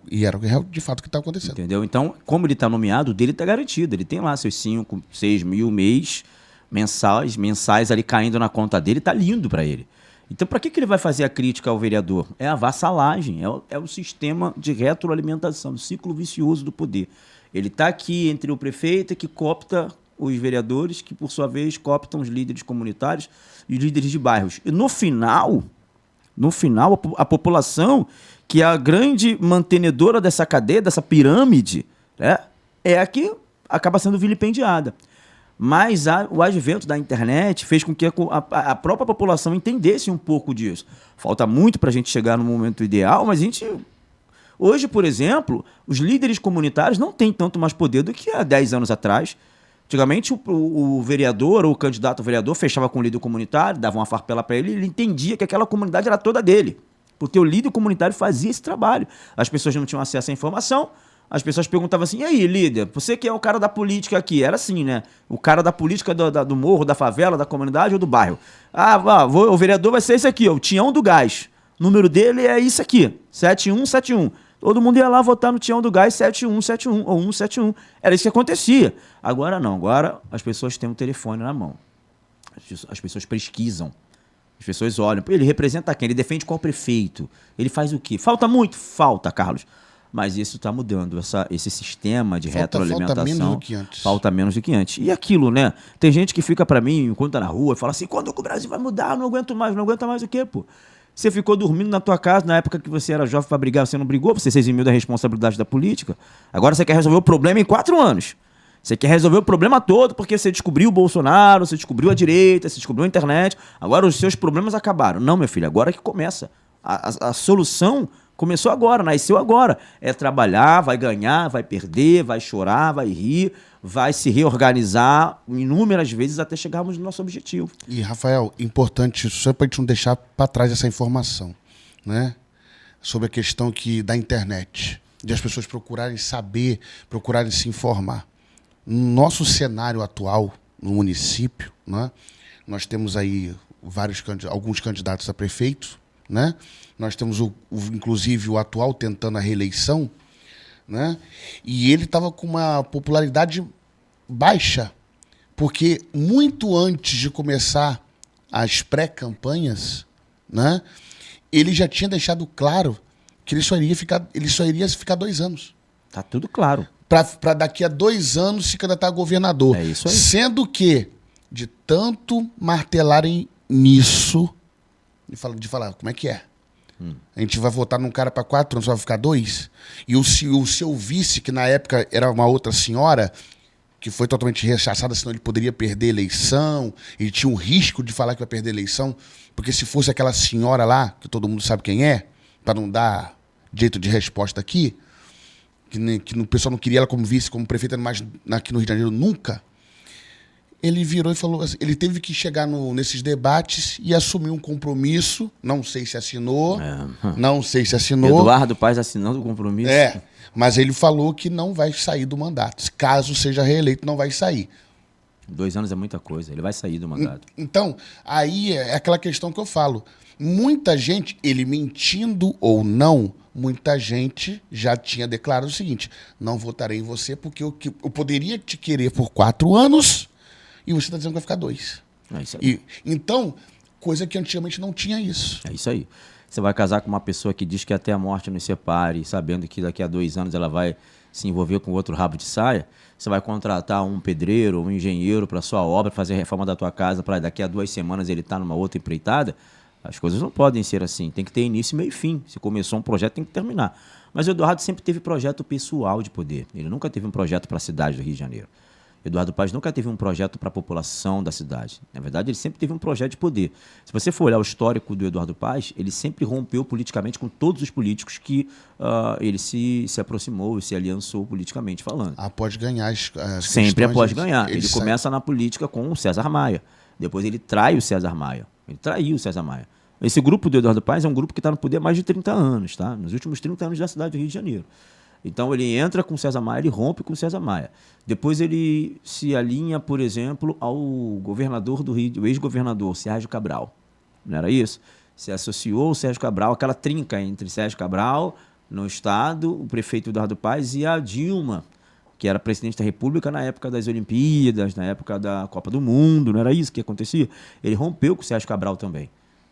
E era de fato o que está acontecendo. Entendeu? Então, como ele está nomeado, o dele está garantido. Ele tem lá seus 5, 6 mil mês mensais ali caindo na conta dele, está lindo para ele. Então, para que ele vai fazer a crítica ao vereador? É a vassalagem, é o sistema de retroalimentação, o ciclo vicioso do poder. Ele está aqui entre o prefeito que coopta os vereadores, que por sua vez cooptam os líderes comunitários e os líderes de bairros. E no final, a população, que é a grande mantenedora dessa cadeia, dessa pirâmide, né, é a que acaba sendo vilipendiada. Mas o advento da internet fez com que a própria população entendesse um pouco disso. Falta muito para a gente chegar no momento ideal, mas hoje, por exemplo, os líderes comunitários não têm tanto mais poder do que há 10 anos atrás. Antigamente, o vereador ou o candidato a vereador fechava com o líder comunitário, dava uma farpela para ele, e ele entendia que aquela comunidade era toda dele. Porque o líder comunitário fazia esse trabalho. As pessoas não tinham acesso à informação, as pessoas perguntavam assim, e aí, líder, você que é o cara da política aqui? Era assim, né? O cara da política do morro, da favela, da comunidade ou do bairro. O vereador vai ser esse aqui, ó, o Tião do Gás. O número dele é isso aqui, 7171. Todo mundo ia lá votar no Tião do Gás 7171 ou 171. Era isso que acontecia. Agora não, agora as pessoas têm um telefone na mão. As pessoas pesquisam. As pessoas olham. Ele representa quem? Ele defende qual prefeito? Ele faz o quê? Falta muito? Falta, Carlos. Mas isso está mudando, esse sistema de retroalimentação. Falta menos do que antes. Falta menos do que antes. E aquilo, né? Tem gente que fica para mim, enquanto tá na rua, e fala assim, quando o Brasil vai mudar? Não aguento mais. Não aguenta mais o quê, pô? Você ficou dormindo na tua casa na época que você era jovem para brigar, você não brigou, você se eximiu da responsabilidade da política. Agora você quer resolver o problema em 4 anos. Você quer resolver o problema todo porque você descobriu o Bolsonaro, você descobriu a direita, você descobriu a internet. Agora os seus problemas acabaram. Não, meu filho, agora que começa. A solução começou agora, nasceu agora. É trabalhar, vai ganhar, vai perder, vai chorar, vai rir, vai se reorganizar inúmeras vezes até chegarmos no nosso objetivo. E, Rafael, importante, só para a gente não deixar para trás essa informação, né? Sobre a questão da internet, de as pessoas procurarem saber, procurarem se informar. No nosso cenário atual, no município, né, nós temos aí alguns candidatos a prefeito, né? Nós temos, inclusive, o atual tentando a reeleição, né? E ele estava com uma popularidade baixa, porque muito antes de começar as pré-campanhas, né, ele já tinha deixado claro que ele só iria ficar 2 anos. Tá tudo claro. Para daqui a 2 anos se candidatar a governador. É isso aí. Sendo que, de tanto martelarem nisso, de falar, como é que é? A gente vai votar num cara para 4 anos, só vai ficar 2? E o seu vice, que na época era uma outra senhora, que foi totalmente rechaçada, senão ele poderia perder a eleição, ele tinha um risco de falar que vai perder a eleição, porque se fosse aquela senhora lá, que todo mundo sabe quem é, para não dar jeito de resposta aqui, que o pessoal não queria ela como vice, como prefeita, mas aqui no Rio de Janeiro nunca, ele virou e falou assim, ele teve que chegar nesses debates e assumir um compromisso, não sei se assinou, Eduardo Paes assinando o compromisso. Mas ele falou que não vai sair do mandato. Caso seja reeleito, não vai sair. 2 anos é muita coisa. Ele vai sair do mandato. Então, aí é aquela questão que eu falo. Muita gente, ele mentindo ou não, muita gente já tinha declarado o seguinte: não votarei em você porque eu poderia te querer por 4 anos e você está dizendo que vai ficar 2. É isso aí. Então, coisa que antigamente não tinha isso. É isso aí. Você vai casar com uma pessoa que diz que até a morte nos separe, sabendo que daqui a 2 anos ela vai se envolver com outro rabo de saia. Você vai contratar um pedreiro, um engenheiro para sua obra, fazer a reforma da tua casa, para daqui a 2 semanas ele estar numa outra empreitada. As coisas não podem ser assim. Tem que ter início, meio e fim. Se começou um projeto, tem que terminar. Mas o Eduardo sempre teve projeto pessoal de poder. Ele nunca teve um projeto para a cidade do Rio de Janeiro. Eduardo Paes nunca teve um projeto para a população da cidade. Na verdade, ele sempre teve um projeto de poder. Se você for olhar o histórico do Eduardo Paes, ele sempre rompeu politicamente com todos os políticos que ele se aproximou e se aliançou politicamente falando. Após ganhar as sempre após questões, ganhar. Ele começa na política com o César Maia. Depois ele trai o César Maia. Ele traiu o César Maia. Esse grupo do Eduardo Paes é um grupo que está no poder há mais de 30 anos, tá? Nos últimos 30 anos da cidade do Rio de Janeiro. Então ele entra com o César Maia, ele rompe com o César Maia. Depois ele se alinha, por exemplo, ao governador do Rio, o ex-governador, Sérgio Cabral. Não era isso? Se associou ao Sérgio Cabral, aquela trinca entre Sérgio Cabral, no Estado, o prefeito Eduardo Paes e a Dilma, que era presidente da República na época das Olimpíadas, na época da Copa do Mundo. Não era isso que acontecia? Ele rompeu com o Sérgio Cabral também.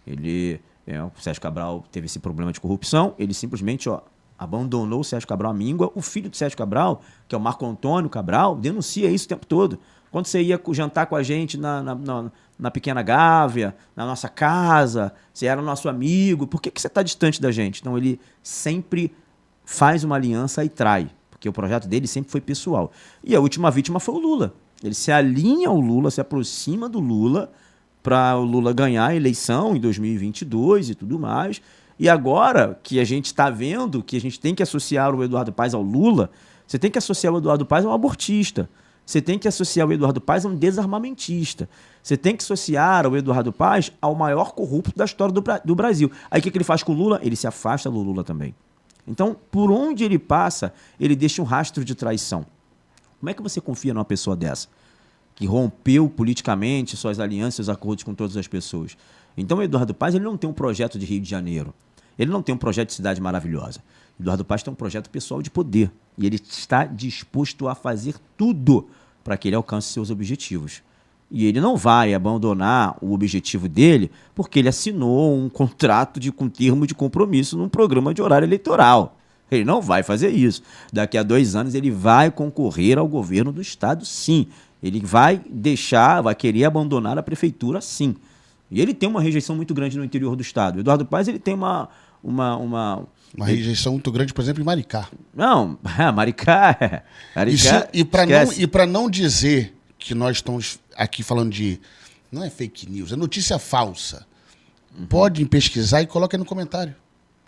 O Sérgio Cabral teve esse problema de corrupção, ele simplesmente abandonou o Sérgio Cabral à míngua. O filho do Sérgio Cabral, que é o Marco Antônio Cabral, denuncia isso o tempo todo. Quando você ia jantar com a gente na Pequena Gávea, na nossa casa, você era nosso amigo, por que você está distante da gente? Então ele sempre faz uma aliança e trai, porque o projeto dele sempre foi pessoal. E a última vítima foi o Lula. Ele se alinha ao Lula, se aproxima do Lula, para o Lula ganhar a eleição em 2022 e tudo mais. E agora que a gente está vendo que a gente tem que associar o Eduardo Paes ao Lula, você tem que associar o Eduardo Paes a um abortista. Você tem que associar o Eduardo Paes a um desarmamentista. Você tem que associar o Eduardo Paes ao maior corrupto da história do Brasil. Aí o que ele faz com o Lula? Ele se afasta do Lula também. Então, por onde ele passa, ele deixa um rastro de traição. Como é que você confia numa pessoa dessa? Que rompeu politicamente suas alianças, seus acordos com todas as pessoas. Então, o Eduardo Paes ele não tem um projeto de Rio de Janeiro. Ele não tem um projeto de cidade maravilhosa. Eduardo Paes tem um projeto pessoal de poder. E ele está disposto a fazer tudo para que ele alcance seus objetivos. E ele não vai abandonar o objetivo dele porque ele assinou um contrato com termo de compromisso num programa de horário eleitoral. Ele não vai fazer isso. Daqui a 2 anos ele vai concorrer ao governo do Estado, sim. Ele vai querer abandonar a prefeitura, sim. E ele tem uma rejeição muito grande no interior do Estado. O Eduardo Paes ele tem uma rejeição muito grande, por exemplo, em Maricá. Não, Maricá. E para não dizer que nós estamos aqui falando de... Não é fake news, é notícia falsa. Podem pesquisar e coloquem no comentário.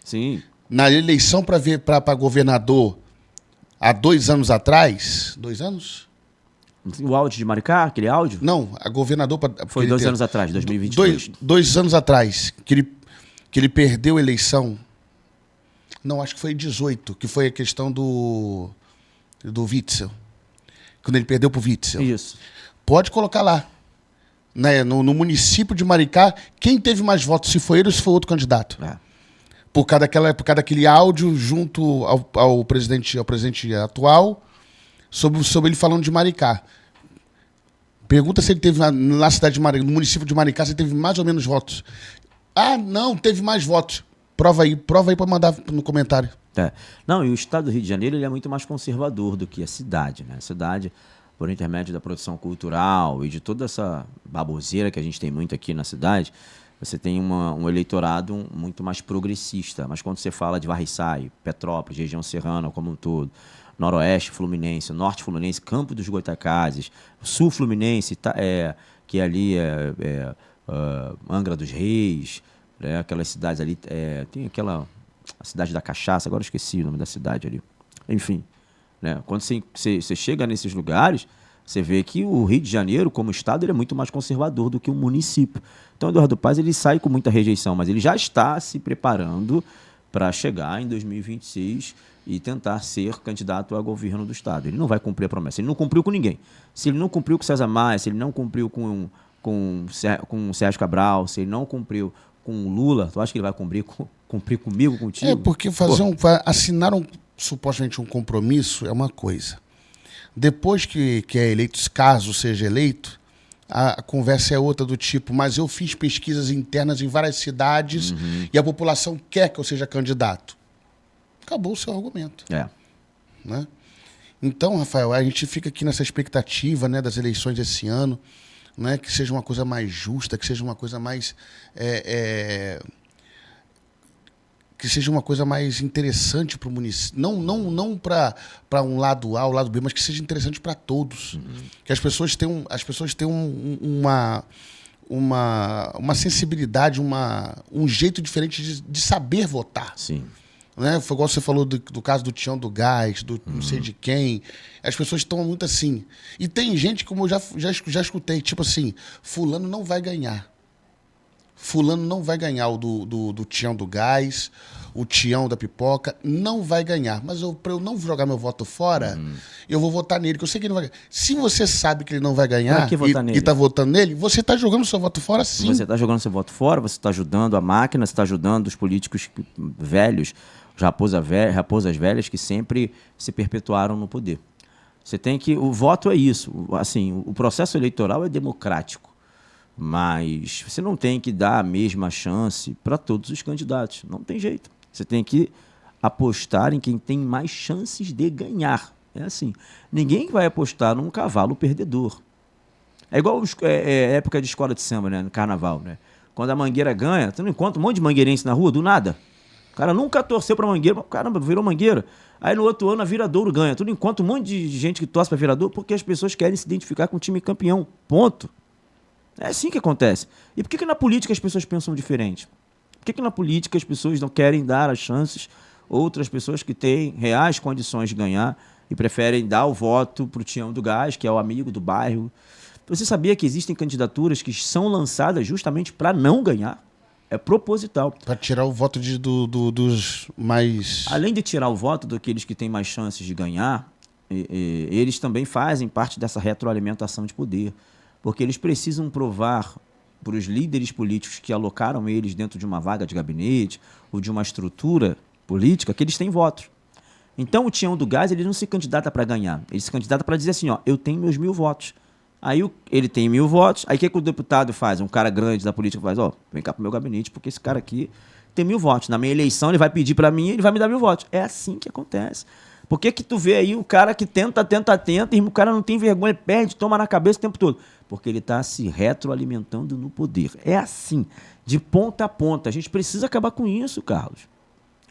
Sim. Na eleição para governador há 2 anos atrás... 2 anos? O áudio de Maricá, aquele áudio? Não, a governador... Foi 2 anos atrás, 2022. 2 anos atrás, que ele perdeu a eleição. Não, acho que foi em 18, que foi a questão do Witzel. Quando ele perdeu pro Witzel. Isso. Pode colocar lá. Né, no município de Maricá, quem teve mais votos, se foi ele ou se foi outro candidato. É. Por causa daquele áudio junto ao presidente atual, sobre ele falando de Maricá. Pergunta se ele teve na cidade de Maricá, no município de Maricá, se ele teve mais ou menos votos. Ah, não, teve mais votos. Prova aí para mandar no comentário. Não, e o estado do Rio de Janeiro ele é muito mais conservador do que a cidade, né? A cidade, por intermédio da produção cultural e de toda essa baboseira que a gente tem muito aqui na cidade, você tem um eleitorado muito mais progressista. Mas quando você fala de Varriçai, Petrópolis, região serrana como um todo, Noroeste Fluminense, Norte Fluminense, Campo dos Goitacazes, Sul Fluminense, que ali Angra dos Reis, aquelas cidades ali, tem a cidade da Cachaça, agora eu esqueci o nome da cidade ali. Enfim, né? Quando você chega nesses lugares, você vê que o Rio de Janeiro, como estado, ele é muito mais conservador do que o município. Então, o Eduardo Paes ele sai com muita rejeição, mas ele já está se preparando para chegar em 2026 e tentar ser candidato a governo do Estado. Ele não vai cumprir a promessa. Ele não cumpriu com ninguém. Se ele não cumpriu com César Maia, se ele não cumpriu com o Sérgio Cabral, se ele não cumpriu com o Lula, tu acha que ele vai cumprir comigo, contigo? Porque assinar supostamente um compromisso é uma coisa. Depois que é eleito, caso seja eleito, a conversa é outra, do tipo, mas eu fiz pesquisas internas em várias cidades e a população quer que eu seja candidato. Acabou o seu argumento. Né? Então, Rafael, a gente fica aqui nessa expectativa, né, das eleições desse ano, né, que seja uma coisa mais justa, que seja uma coisa mais... que seja uma coisa mais interessante para o município. Não para um lado A ou lado B, mas que seja interessante para todos. Que as pessoas tenham uma sensibilidade, um jeito diferente de saber votar. Sim. Né? Foi igual você falou do caso do Tião do Gás, do não sei de quem. As pessoas estão muito assim. E tem gente, como eu já escutei, tipo assim, fulano não vai ganhar. Fulano não vai ganhar o do Tião do Gás, o Tião da Pipoca, não vai ganhar. Mas para eu não jogar meu voto fora, eu vou votar nele, que eu sei que ele não vai ganhar. Se você sabe que ele não vai ganhar e está votando nele, você está jogando seu voto fora, sim. Você está jogando seu voto fora, você está ajudando a máquina, você está ajudando os políticos velhos, os raposas velhas que sempre se perpetuaram no poder. Você tem que... O voto é isso. Assim, o processo eleitoral é democrático. Mas você não tem que dar a mesma chance para todos os candidatos. Não tem jeito. Você tem que apostar em quem tem mais chances de ganhar. É assim. Ninguém vai apostar num cavalo perdedor. É igual época de escola de samba, né? No carnaval, né? Quando a Mangueira ganha, tu não encontra um monte de mangueirense na rua, do nada. O cara nunca torceu pra Mangueira, caramba, virou Mangueira. Aí no outro ano a Viradouro ganha. Tu não encontra um monte de gente que torce pra Viradouro porque as pessoas querem se identificar com o time campeão. Ponto. É assim que acontece. E por que na política as pessoas pensam diferente? Por que na política as pessoas não querem dar as chances a outras pessoas que têm reais condições de ganhar e preferem dar o voto para o Tião do Gás, que é o amigo do bairro? Você sabia que existem candidaturas que são lançadas justamente para não ganhar? É proposital. Para tirar o voto dos mais... Além de tirar o voto daqueles que têm mais chances de ganhar, eles também fazem parte dessa retroalimentação de poder. Porque eles precisam provar para os líderes políticos que alocaram eles dentro de uma vaga de gabinete ou de uma estrutura política que eles têm votos. Então o Tião do Gás ele não se candidata para ganhar, ele se candidata para dizer assim, ó, eu tenho meus 1000 votos. Aí ele tem 1000 votos, aí o que o deputado faz? Um cara grande da política faz, ó, vem cá pro meu gabinete, porque esse cara aqui tem 1000 votos. Na minha eleição ele vai pedir para mim e ele vai me dar 1000 votos. É assim que acontece. Por que tu vê aí o cara que tenta, e o cara não tem vergonha, perde, toma na cabeça o tempo todo? Porque ele está se retroalimentando no poder. É assim, de ponta a ponta. A gente precisa acabar com isso, Carlos.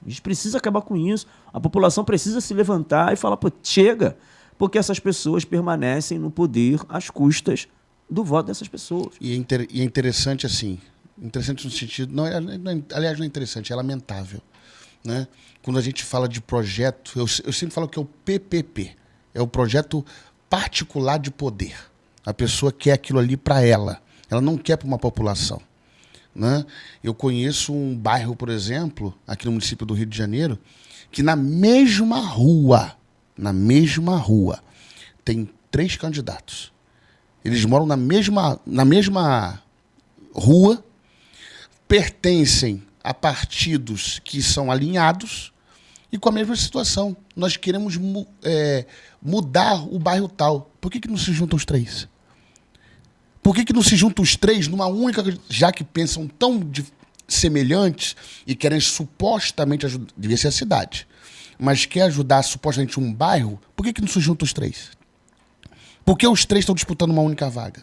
A gente precisa acabar com isso. A população precisa se levantar e falar, pô, chega. Porque essas pessoas permanecem no poder às custas do voto dessas pessoas. E é interessante assim, interessante no sentido... aliás, não é interessante, é lamentável. Né? Quando a gente fala de projeto, eu sempre falo que é o PPP, é o projeto particular de poder. A pessoa quer aquilo ali para ela não quer para uma população. Né? Eu conheço um bairro, por exemplo, aqui no município do Rio de Janeiro, que na mesma rua, tem 3 candidatos. Eles moram na mesma rua, pertencem a partidos que são alinhados e com a mesma situação. Nós queremos mudar o bairro tal. Por que não se juntam os 3? Por que não se juntam os 3 numa única, já que pensam tão semelhantes e querem supostamente ajudar, devia ser a cidade, mas quer ajudar supostamente um bairro, por que não se juntam os 3? Por que os 3 estão disputando uma única vaga?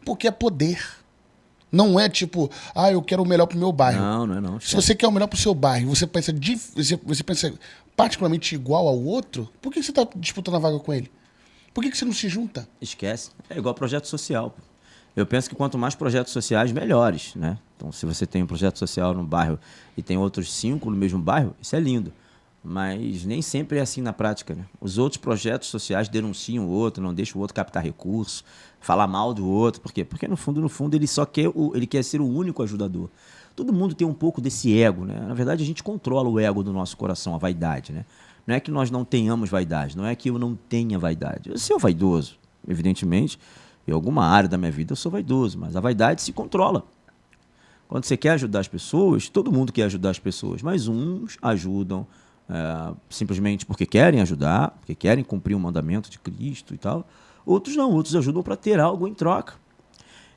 Porque é poder. Não é tipo, eu quero o melhor pro meu bairro. Não é não. Se você quer o melhor pro seu bairro, você pensa particularmente igual ao outro, por que você está disputando a vaga com ele? Por que você não se junta? Esquece. É igual projeto social. Eu penso que quanto mais projetos sociais, melhores, né? Então, se você tem um projeto social no bairro e tem outros 5 no mesmo bairro, isso é lindo. Mas nem sempre é assim na prática, né? Os outros projetos sociais denunciam o outro, não deixam o outro captar recurso, falar mal do outro. Por quê? Porque, no fundo, ele só quer ele quer ser o único ajudador. todo mundo tem um pouco desse ego, né? Na verdade, a gente controla o ego do nosso coração, a vaidade, né? Não é que nós não tenhamos vaidade, não é que eu não tenha vaidade. Eu sou vaidoso, evidentemente. Em alguma área da minha vida eu sou vaidoso, mas a vaidade se controla. Quando você quer ajudar as pessoas, todo mundo quer ajudar as pessoas, mas uns ajudam simplesmente porque querem ajudar, porque querem cumprir o mandamento de Cristo e tal. Outros não, outros ajudam para ter algo em troca.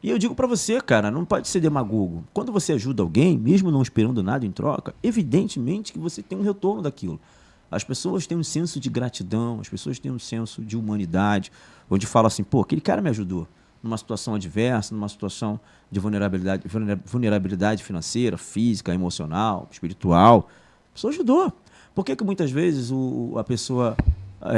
E eu digo para você, cara, não pode ser demagogo. Quando você ajuda alguém, mesmo não esperando nada em troca, evidentemente que você tem um retorno daquilo. As pessoas têm um senso de gratidão, as pessoas têm um senso de humanidade, onde fala assim, pô, aquele cara me ajudou numa situação adversa, numa situação de vulnerabilidade financeira, física, emocional, espiritual. A pessoa ajudou. Por que muitas vezes a pessoa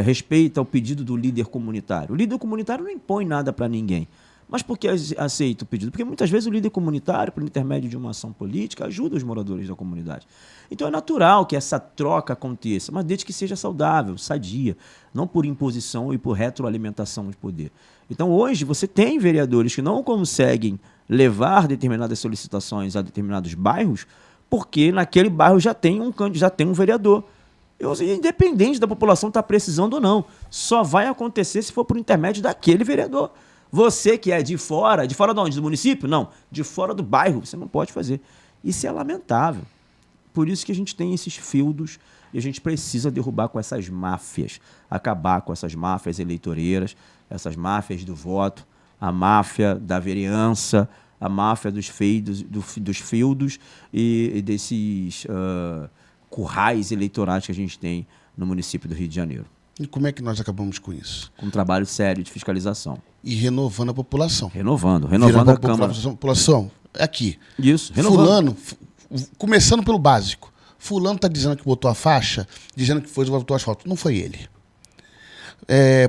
respeita o pedido do líder comunitário? O líder comunitário não impõe nada para ninguém. Mas por que aceita o pedido? Porque muitas vezes o líder comunitário, por intermédio de uma ação política, ajuda os moradores da comunidade. Então é natural que essa troca aconteça, mas desde que seja saudável, sadia, não por imposição e por retroalimentação de poder. Então hoje você tem vereadores que não conseguem levar determinadas solicitações a determinados bairros, porque naquele bairro já tem um vereador. Independente da população estar precisando ou não, só vai acontecer se for por intermédio daquele vereador. Você que é de fora de onde? Do município? Não, de fora do bairro, você não pode fazer. Isso é lamentável. Por isso que a gente tem esses feudos e a gente precisa derrubar com essas máfias, acabar com essas máfias eleitoreiras, essas máfias do voto, a máfia da vereança, a máfia dos feudos e desses currais eleitorais que a gente tem no município do Rio de Janeiro. E como é que nós acabamos com isso? Com um trabalho sério de fiscalização. E renovando a população. Renovando a Câmara. População, aqui. Isso, renovando. Fulano, começando pelo básico. Fulano está dizendo que botou a faixa, dizendo que botou o asfalto. Não foi ele.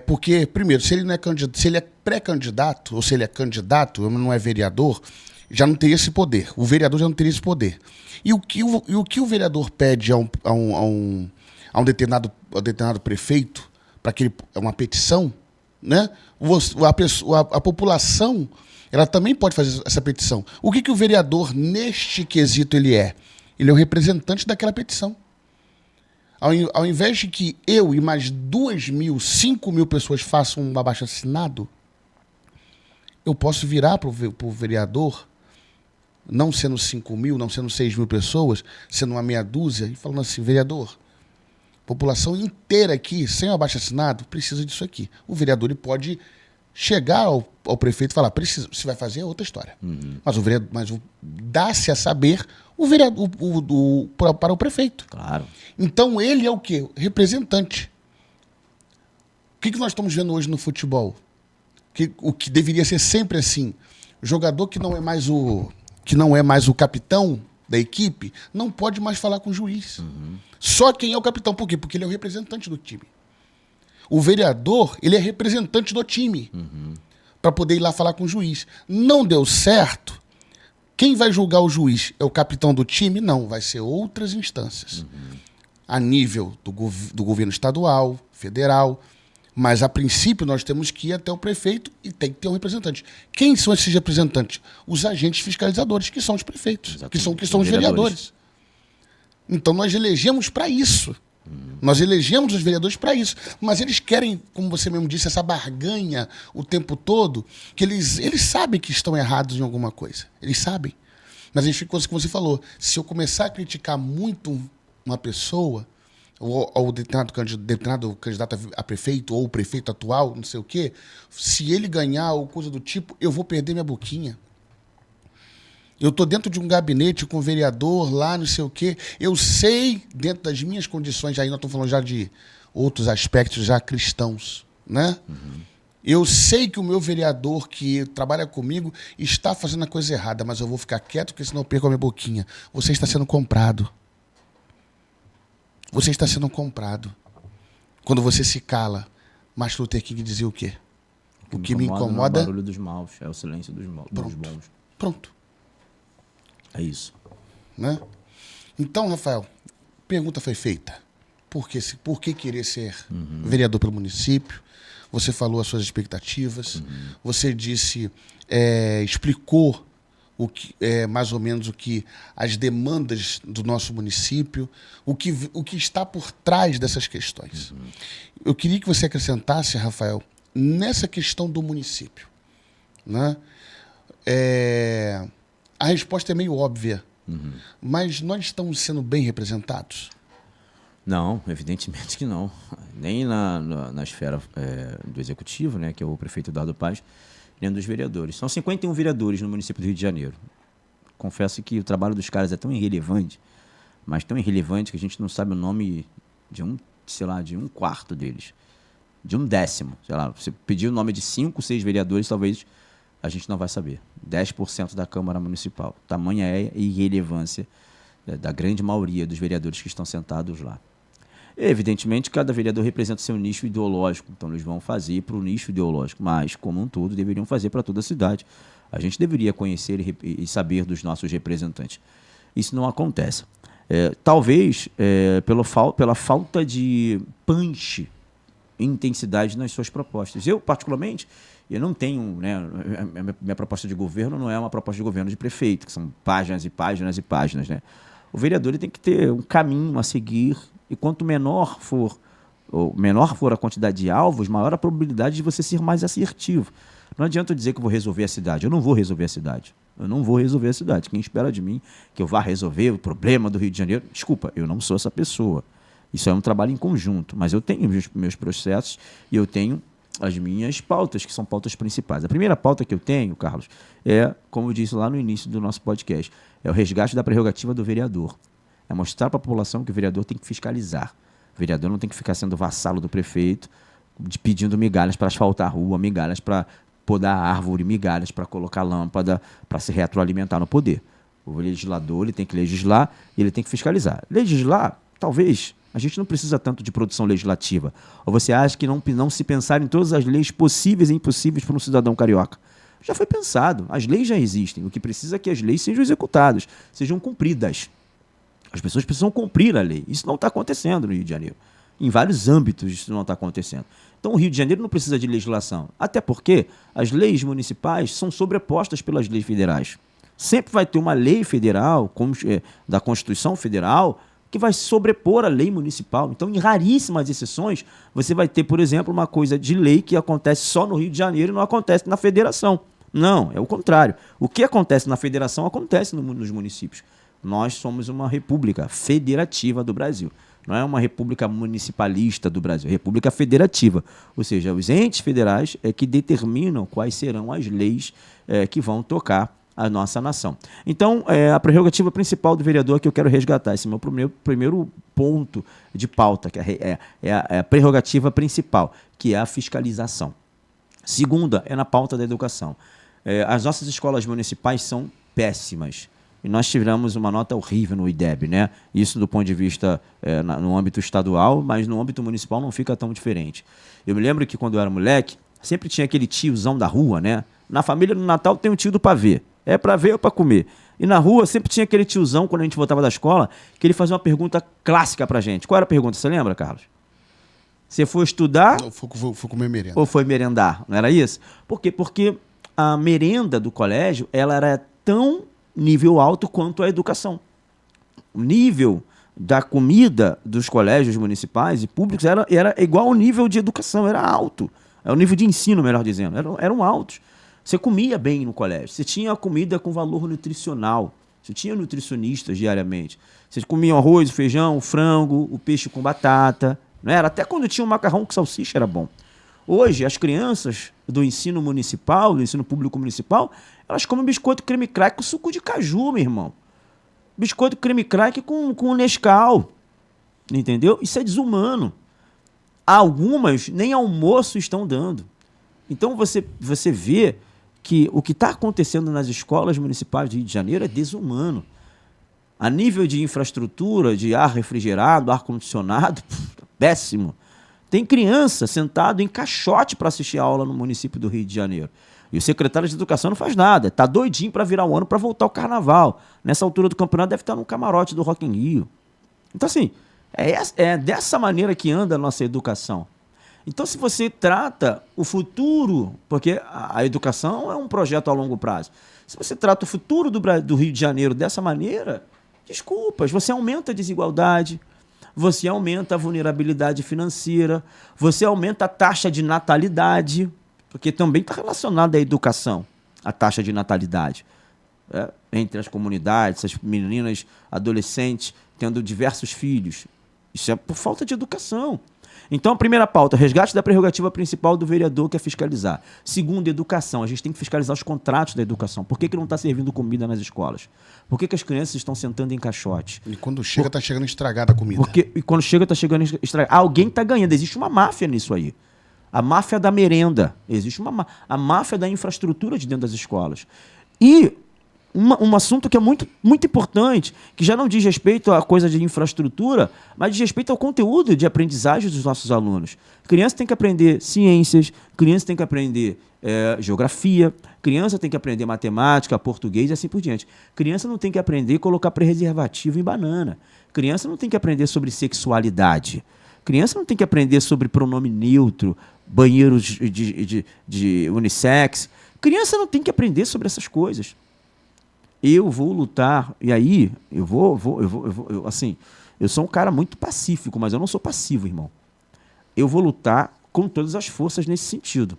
Porque, primeiro, se ele é pré-candidato, ou se ele é candidato, não é vereador, já não teria esse poder. O vereador já não teria esse poder. E o que o vereador pede a um determinado prefeito, para que uma petição, né? A população, ela também pode fazer essa petição. O que o vereador, neste quesito, ele é? Ele é o representante daquela petição. Ao invés de que eu e mais 2.000, 5.000 pessoas façam um abaixo-assinado, eu posso virar para o vereador, não sendo 5.000, não sendo 6.000 pessoas, sendo uma meia dúzia, e falando assim, vereador, a população inteira aqui, sem o abaixo-assinado, precisa disso aqui. O vereador ele pode chegar ao prefeito e falar, precisa, se vai fazer é outra história. Uhum. Mas dá-se a saber para o prefeito. Claro. Então ele é o quê? Representante. O que nós estamos vendo hoje no futebol? O que deveria ser sempre assim. O jogador que não é mais o capitão da equipe não pode mais falar com o juiz. Uhum. Só quem é o capitão. Por quê? Porque ele é o representante do time. O vereador, ele é representante do time. Uhum. Para poder ir lá falar com o juiz. Não deu certo. Quem vai julgar o juiz é o capitão do time? Não, vai ser outras instâncias. Uhum. A nível do governo estadual, federal. Mas, a princípio, nós temos que ir até o prefeito e tem que ter um representante. Quem são esses representantes? Os agentes fiscalizadores, que são os prefeitos, que são os vereadores. Então, nós elegemos para isso. Nós elegemos os vereadores para isso. Mas eles querem, como você mesmo disse, essa barganha o tempo todo, que eles sabem que estão errados em alguma coisa. Eles sabem. Mas a gente fica com isso que você falou. Se eu começar a criticar muito uma pessoa, ou determinado candidato a prefeito, ou o prefeito atual, não sei o quê, se ele ganhar ou coisa do tipo, eu vou perder minha boquinha. Eu estou dentro de um gabinete com um vereador lá, não sei o quê. Eu sei, dentro das minhas condições, aí nós estamos falando já de outros aspectos já cristãos, né? Uhum. Eu sei que o meu vereador que trabalha comigo está fazendo a coisa errada, mas eu vou ficar quieto, porque senão eu perco a minha boquinha. Você está sendo comprado. Você está sendo comprado. Quando você se cala, Martin Luther King dizia o quê? O que me incomoda é o barulho dos maus, é o silêncio dos bons. Pronto. É isso. Né? Então, Rafael, pergunta foi feita. Por que querer ser vereador pelo município? Você falou as suas expectativas. Você disse, explicou o que é mais ou menos as demandas do nosso município, o que está por trás dessas questões. Eu queria que você acrescentasse, Rafael, nessa questão do município, né? A resposta é meio óbvia, mas nós estamos sendo bem representados? Não, evidentemente que não. Nem na esfera do executivo, né, que é o prefeito Eduardo Paz, nem dos vereadores. São 51 vereadores no município do Rio de Janeiro. Confesso que o trabalho dos caras é tão irrelevante, mas tão irrelevante que a gente não sabe o nome de de um quarto deles. De um décimo. Sei lá, se pedir o nome de 5, 6 vereadores, talvez a gente não vai saber. 10% da Câmara Municipal. Tamanha é a irrelevância da grande maioria dos vereadores que estão sentados lá. Evidentemente, cada vereador representa o seu nicho ideológico, então eles vão fazer para o nicho ideológico, mas, como um todo, deveriam fazer para toda a cidade. A gente deveria conhecer e saber dos nossos representantes. Isso não acontece. Talvez pela falta de punch e intensidade nas suas propostas. Eu, particularmente, eu não tenho... Né, minha proposta de governo não é uma proposta de governo de prefeito, que são páginas e páginas e páginas. Né? O vereador ele tem que ter um caminho a seguir. E quanto menor for a quantidade de alvos, maior a probabilidade de você ser mais assertivo. Não adianta eu dizer que eu vou resolver a cidade. Eu não vou resolver a cidade. Eu não vou resolver a cidade. Quem espera de mim que eu vá resolver o problema do Rio de Janeiro, desculpa, eu não sou essa pessoa. Isso é um trabalho em conjunto. Mas eu tenho meus processos e eu tenho as minhas pautas, que são pautas principais. A primeira pauta que eu tenho, Carlos, como eu disse lá no início do nosso podcast, é o resgate da prerrogativa do vereador. É mostrar para a população que o vereador tem que fiscalizar. O vereador não tem que ficar sendo vassalo do prefeito, pedindo migalhas para asfaltar a rua, migalhas para podar a árvore, migalhas para colocar lâmpada, para se retroalimentar no poder. O legislador ele tem que legislar e ele tem que fiscalizar. Legislar, talvez, a gente não precisa tanto de produção legislativa. Ou você acha que não se pensar em todas as leis possíveis e impossíveis para um cidadão carioca? Já foi pensado. As leis já existem. O que precisa é que as leis sejam executadas, sejam cumpridas. As pessoas precisam cumprir a lei. Isso não está acontecendo no Rio de Janeiro. Em vários âmbitos isso não está acontecendo. Então o Rio de Janeiro não precisa de legislação. Até porque as leis municipais são sobrepostas pelas leis federais. Sempre vai ter uma lei federal, da Constituição Federal, que vai sobrepor a lei municipal. Então, em raríssimas exceções, você vai ter, por exemplo, uma coisa de lei que acontece só no Rio de Janeiro e não acontece na federação. Não, é o contrário. O que acontece na federação acontece nos municípios. Nós somos uma república federativa do Brasil. Não é uma república municipalista do Brasil, é república federativa. Ou seja, os entes federais que determinam quais serão as leis que vão tocar a nossa nação. Então, a prerrogativa principal do vereador que eu quero resgatar, esse é o meu primeiro ponto de pauta, que é a prerrogativa principal, que é a fiscalização. Segunda, é na pauta da educação. As nossas escolas municipais são péssimas. E nós tivemos uma nota horrível no IDEB, né? Isso do ponto de vista no âmbito estadual, mas no âmbito municipal não fica tão diferente. Eu me lembro que quando eu era moleque, sempre tinha aquele tiozão da rua, né? Na família, no Natal, tem um tio do pavê. É para ver ou para comer. E na rua, sempre tinha aquele tiozão, quando a gente voltava da escola, que ele fazia uma pergunta clássica pra gente. Qual era a pergunta? Você lembra, Carlos? Você foi estudar? Não, foi comer merenda. Ou foi merendar? Não era isso? Por quê? Porque a merenda do colégio, ela era tão nível alto quanto a educação. O nível da comida dos colégios municipais e públicos era igual ao nível de educação, era alto. É o nível de ensino, melhor dizendo. Eram altos. Você comia bem no colégio. Você tinha comida com valor nutricional. Você tinha nutricionistas diariamente. Você comia o arroz, o feijão, o frango, o peixe com batata. Não era? Até quando tinha um macarrão com salsicha era bom. Hoje, as crianças do ensino municipal, do ensino público municipal, elas comem biscoito creme crack com suco de caju, meu irmão. Biscoito creme crack com Nescau. Entendeu? Isso é desumano. Algumas nem almoço estão dando. Então você vê que o que está acontecendo nas escolas municipais do Rio de Janeiro é desumano. A nível de infraestrutura, de ar refrigerado, ar-condicionado, péssimo. Tem criança sentado em caixote para assistir a aula no município do Rio de Janeiro. E o secretário de Educação não faz nada. Está doidinho para virar o ano para voltar ao carnaval. Nessa altura do campeonato deve estar no camarote do Rock in Rio. Então, assim, é dessa maneira que anda a nossa educação. Então, se você trata o futuro, porque a educação é um projeto a longo prazo, Se você trata o futuro do Rio de Janeiro dessa maneira, desculpas, você aumenta a desigualdade, você aumenta a vulnerabilidade financeira, você aumenta a taxa de natalidade, porque também está relacionada à educação, a taxa de natalidade. Entre as comunidades, as meninas, adolescentes, tendo diversos filhos. Isso é por falta de educação. Então, a primeira pauta, resgate da prerrogativa principal do vereador, que é fiscalizar. Segundo, educação. A gente tem que fiscalizar os contratos da educação. Por que não está servindo comida nas escolas? Por que as crianças estão sentando em caixote? E quando chega, está chegando estragada a comida. E quando chega, está chegando estragada. Alguém está ganhando. Existe uma máfia nisso aí. A máfia da merenda. Existe a máfia da infraestrutura de dentro das escolas. E um assunto que é muito, muito importante, que já não diz respeito à coisa de infraestrutura, mas diz respeito ao conteúdo de aprendizagem dos nossos alunos. Criança tem que aprender ciências, criança tem que aprender geografia, criança tem que aprender matemática, português e assim por diante. Criança não tem que aprender a colocar preservativo em banana. Criança não tem que aprender sobre sexualidade. Criança não tem que aprender sobre pronome neutro, banheiros de unissex. Criança não tem que aprender sobre essas coisas. Eu vou lutar, e aí eu sou um cara muito pacífico, mas eu não sou passivo, irmão. Eu vou lutar com todas as forças nesse sentido.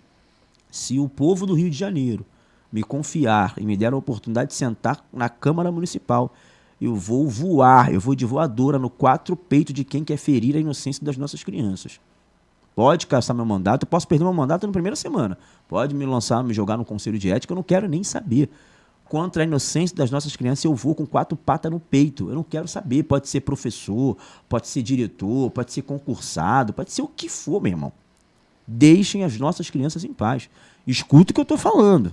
Se o povo do Rio de Janeiro me confiar e me der a oportunidade de sentar na Câmara Municipal, eu vou voar, eu vou de voadora no quatro peito de quem quer ferir a inocência das nossas crianças. Pode caçar meu mandato, eu posso perder meu mandato na primeira semana. Pode me jogar no Conselho de Ética, eu não quero nem saber. Contra a inocência das nossas crianças, eu vou com quatro patas no peito. Eu não quero saber. Pode ser professor, pode ser diretor, pode ser concursado, pode ser o que for, meu irmão. Deixem as nossas crianças em paz. Escuta o que eu estou falando.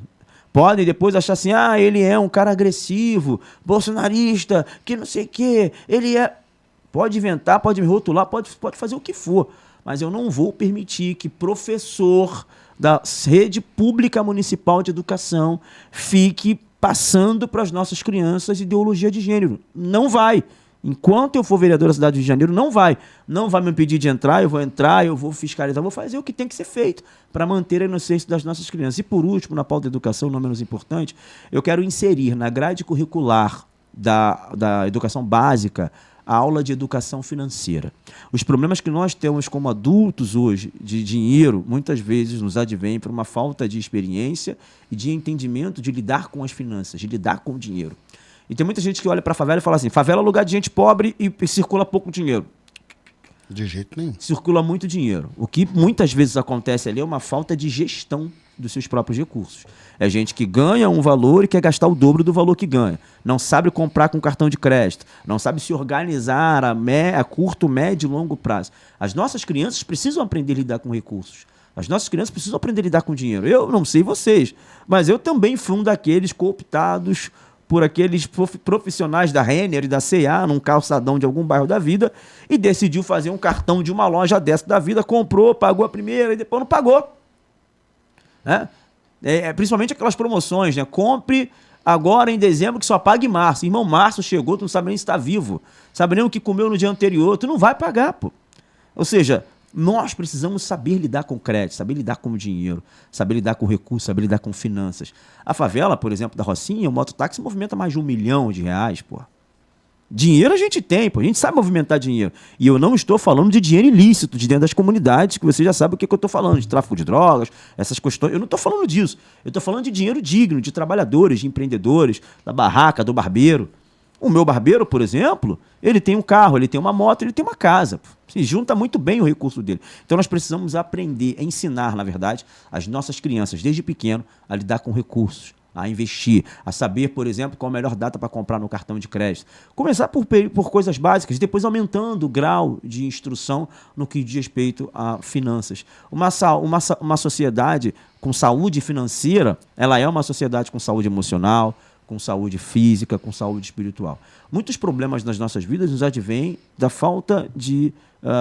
Podem depois achar assim, ele é um cara agressivo, bolsonarista, que não sei o quê. Ele é... Pode inventar, pode me rotular, pode fazer o que for. Mas eu não vou permitir que professor da rede pública municipal de educação fique passando para as nossas crianças ideologia de gênero. Não vai. Enquanto eu for vereador da cidade do Rio de Janeiro, não vai. Não vai me impedir de entrar, eu vou fiscalizar, vou fazer o que tem que ser feito para manter a inocência das nossas crianças. E por último, na pauta da educação, não menos importante, eu quero inserir na grade curricular da educação básica a aula de educação financeira. Os problemas que nós temos como adultos hoje de dinheiro, muitas vezes nos advêm por uma falta de experiência e de entendimento de lidar com as finanças, de lidar com o dinheiro. E tem muita gente que olha para a favela e fala assim, favela é lugar de gente pobre e circula pouco dinheiro. De jeito nenhum. Circula muito dinheiro. O que muitas vezes acontece ali é uma falta de gestão dos seus próprios recursos. É gente que ganha um valor e quer gastar o dobro do valor que ganha. Não sabe comprar com cartão de crédito. Não sabe se organizar a curto, médio e longo prazo. As nossas crianças precisam aprender a lidar com recursos. As nossas crianças precisam aprender a lidar com dinheiro. Eu não sei vocês, mas eu também fui um daqueles cooptados por aqueles profissionais da Renner e da C&A num calçadão de algum bairro da vida e decidiu fazer um cartão de uma loja dessa da vida, comprou, pagou a primeira e depois não pagou. Principalmente aquelas promoções, né? Compre agora em dezembro que só pague em março. Irmão, março chegou, tu não sabe nem se está vivo. Sabe nem o que comeu no dia anterior, tu não vai pagar, pô. Ou seja, nós precisamos saber lidar com crédito, saber lidar com dinheiro, saber lidar com recursos, saber lidar com finanças. A favela, por exemplo, da Rocinha, o mototáxi movimenta mais de R$1 milhão, pô. Dinheiro a gente tem, pô. A gente sabe movimentar dinheiro. E eu não estou falando de dinheiro ilícito de dentro das comunidades, que você já sabe o que eu estou falando, de tráfico de drogas, essas questões. Eu não estou falando disso. Eu estou falando de dinheiro digno, de trabalhadores, de empreendedores, da barraca, do barbeiro. O meu barbeiro, por exemplo, ele tem um carro, ele tem uma moto, ele tem uma casa. Se junta muito bem o recurso dele. Então nós precisamos aprender, ensinar, na verdade, as nossas crianças, desde pequeno, a lidar com recursos, a investir, a saber, por exemplo, qual a melhor data para comprar no cartão de crédito. Começar por coisas básicas, depois aumentando o grau de instrução no que diz respeito a finanças. Uma sociedade com saúde financeira, ela é uma sociedade com saúde emocional, com saúde física, com saúde espiritual. Muitos problemas nas nossas vidas nos advêm da falta de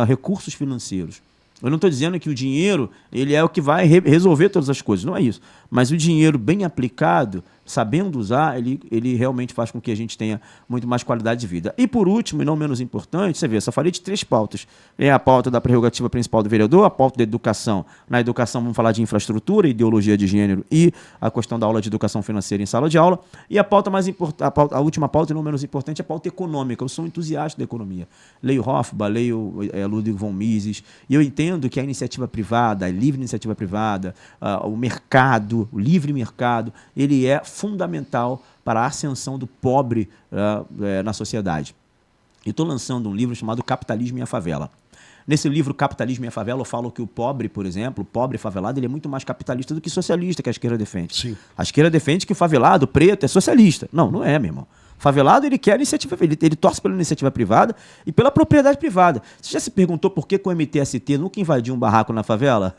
recursos financeiros. Eu não estou dizendo que o dinheiro ele é o que vai resolver todas as coisas, não é isso. Mas o dinheiro bem aplicado, sabendo usar, ele realmente faz com que a gente tenha muito mais qualidade de vida. E por último, e não menos importante, você vê, eu só falei de 3 pautas. É a pauta da prerrogativa principal do vereador, a pauta da educação. Na educação vamos falar de infraestrutura, ideologia de gênero e a questão da aula de educação financeira em sala de aula. E a pauta mais importante, a última pauta e não menos importante, é a pauta econômica. Eu sou um entusiasta da economia. Leio Hofbauer, leio Ludwig von Mises, e eu entendo que a iniciativa privada, a livre iniciativa privada, o mercado, o livre mercado, ele é fundamental para a ascensão do pobre na sociedade. Eu estou lançando um livro chamado Capitalismo e a Favela. Nesse livro, Capitalismo e a Favela, eu falo que o pobre, por exemplo, o pobre favelado, ele é muito mais capitalista do que socialista, que a esquerda defende. Sim. A esquerda defende que o favelado, preto, é socialista. Não, não é, meu irmão. Favelado, ele quer iniciativa, ele torce pela iniciativa privada e pela propriedade privada. Você já se perguntou por que o MTST nunca invadiu um barraco na favela?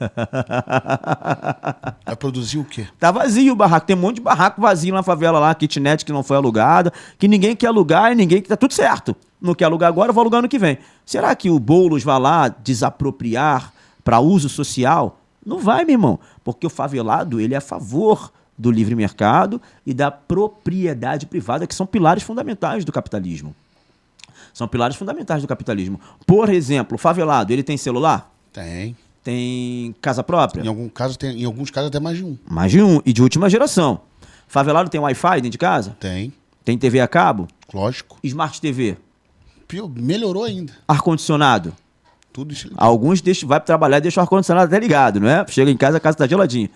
Vai produzir o quê? Tá vazio o barraco. Tem um monte de barraco vazio na favela lá, kitnet que não foi alugada, que ninguém quer alugar e ninguém... Tá tudo certo. Não quer alugar agora, eu vou alugar no que vem. Será que o Boulos vai lá desapropriar para uso social? Não vai, meu irmão. Porque o favelado, ele é a favor do livre mercado e da propriedade privada, que são pilares fundamentais do capitalismo. São pilares fundamentais do capitalismo. Por exemplo, o favelado, ele tem celular? Tem. Tem casa própria? Em alguns casos até mais de um. Mais de um, e de última geração. Favelado tem Wi-Fi dentro de casa? Tem. Tem TV a cabo? Lógico. Smart TV? Melhorou ainda. Ar-condicionado? Tudo isso. Alguns vai trabalhar e deixam o ar-condicionado até ligado, não é? Chega em casa, a casa está geladinha.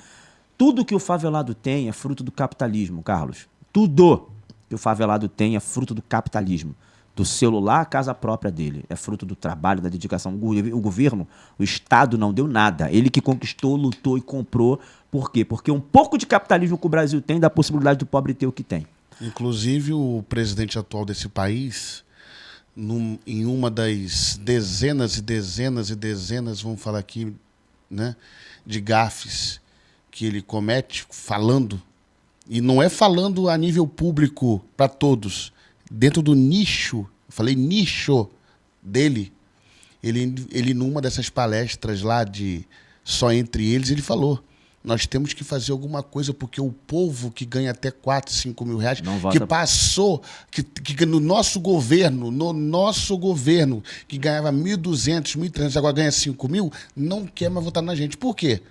Tudo que o favelado tem é fruto do capitalismo, Carlos. Tudo que o favelado tem é fruto do capitalismo. Do celular à casa própria dele. É fruto do trabalho, da dedicação. O governo, o Estado não deu nada. Ele que conquistou, lutou e comprou. Por quê? Porque um pouco de capitalismo que o Brasil tem dá a possibilidade do pobre ter o que tem. Inclusive, o presidente atual desse país, em uma das dezenas e dezenas e dezenas, vamos falar aqui, né, de gafes que ele comete falando, e não é falando a nível público para todos, dentro do nicho, eu falei nicho dele, ele numa dessas palestras lá de só entre eles, ele falou: nós temos que fazer alguma coisa, porque o povo que ganha até 4, 5 mil reais, que passou, que no nosso governo, que ganhava 1.200, 1.300, agora ganha 5 mil, não quer mais votar na gente. Por quê?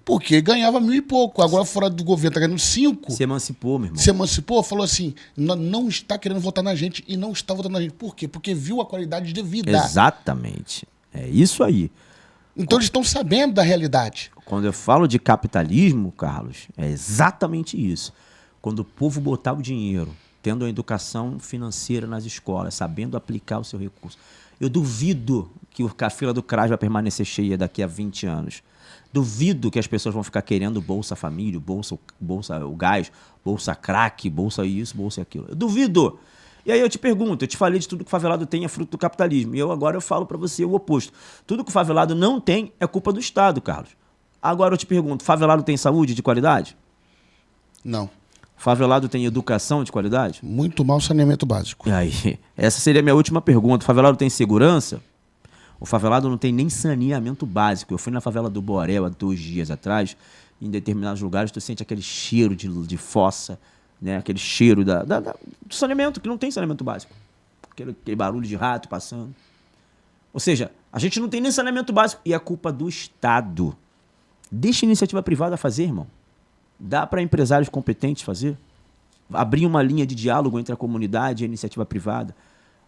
Porque ganhava 1.000 e pouco. Agora, fora do governo, está ganhando 5. Se emancipou, meu irmão. Se emancipou, falou assim: não está querendo votar na gente e não está votando na gente. Por quê? Porque viu a qualidade de vida. Exatamente. É isso aí. Então eles estão sabendo da realidade. Quando eu falo de capitalismo, Carlos, é exatamente isso. Quando o povo botar o dinheiro, tendo a educação financeira nas escolas, sabendo aplicar o seu recurso. Eu duvido que a fila do CRAS vai permanecer cheia daqui a 20 anos. Duvido que as pessoas vão ficar querendo Bolsa Família, Bolsa o gás, Bolsa crack, Bolsa isso, Bolsa aquilo. Eu duvido. E aí eu te pergunto, eu te falei de tudo que o favelado tem é fruto do capitalismo. E agora eu falo para você o oposto. Tudo que o favelado não tem é culpa do Estado, Carlos. Agora eu te pergunto, favelado tem saúde de qualidade? Não. Favelado tem educação de qualidade? Muito mal saneamento básico. E aí, essa seria a minha última pergunta. O favelado tem segurança? O favelado não tem nem saneamento básico. Eu fui na favela do Borel há 2 dias atrás. Em determinados lugares, tu sente aquele cheiro de fossa, né? Aquele cheiro do saneamento, que não tem saneamento básico. Aquele barulho de rato passando. Ou seja, a gente não tem nem saneamento básico. E é culpa do Estado. Deixa a iniciativa privada fazer, irmão. Dá para empresários competentes fazer. Abrir uma linha de diálogo entre a comunidade e a iniciativa privada.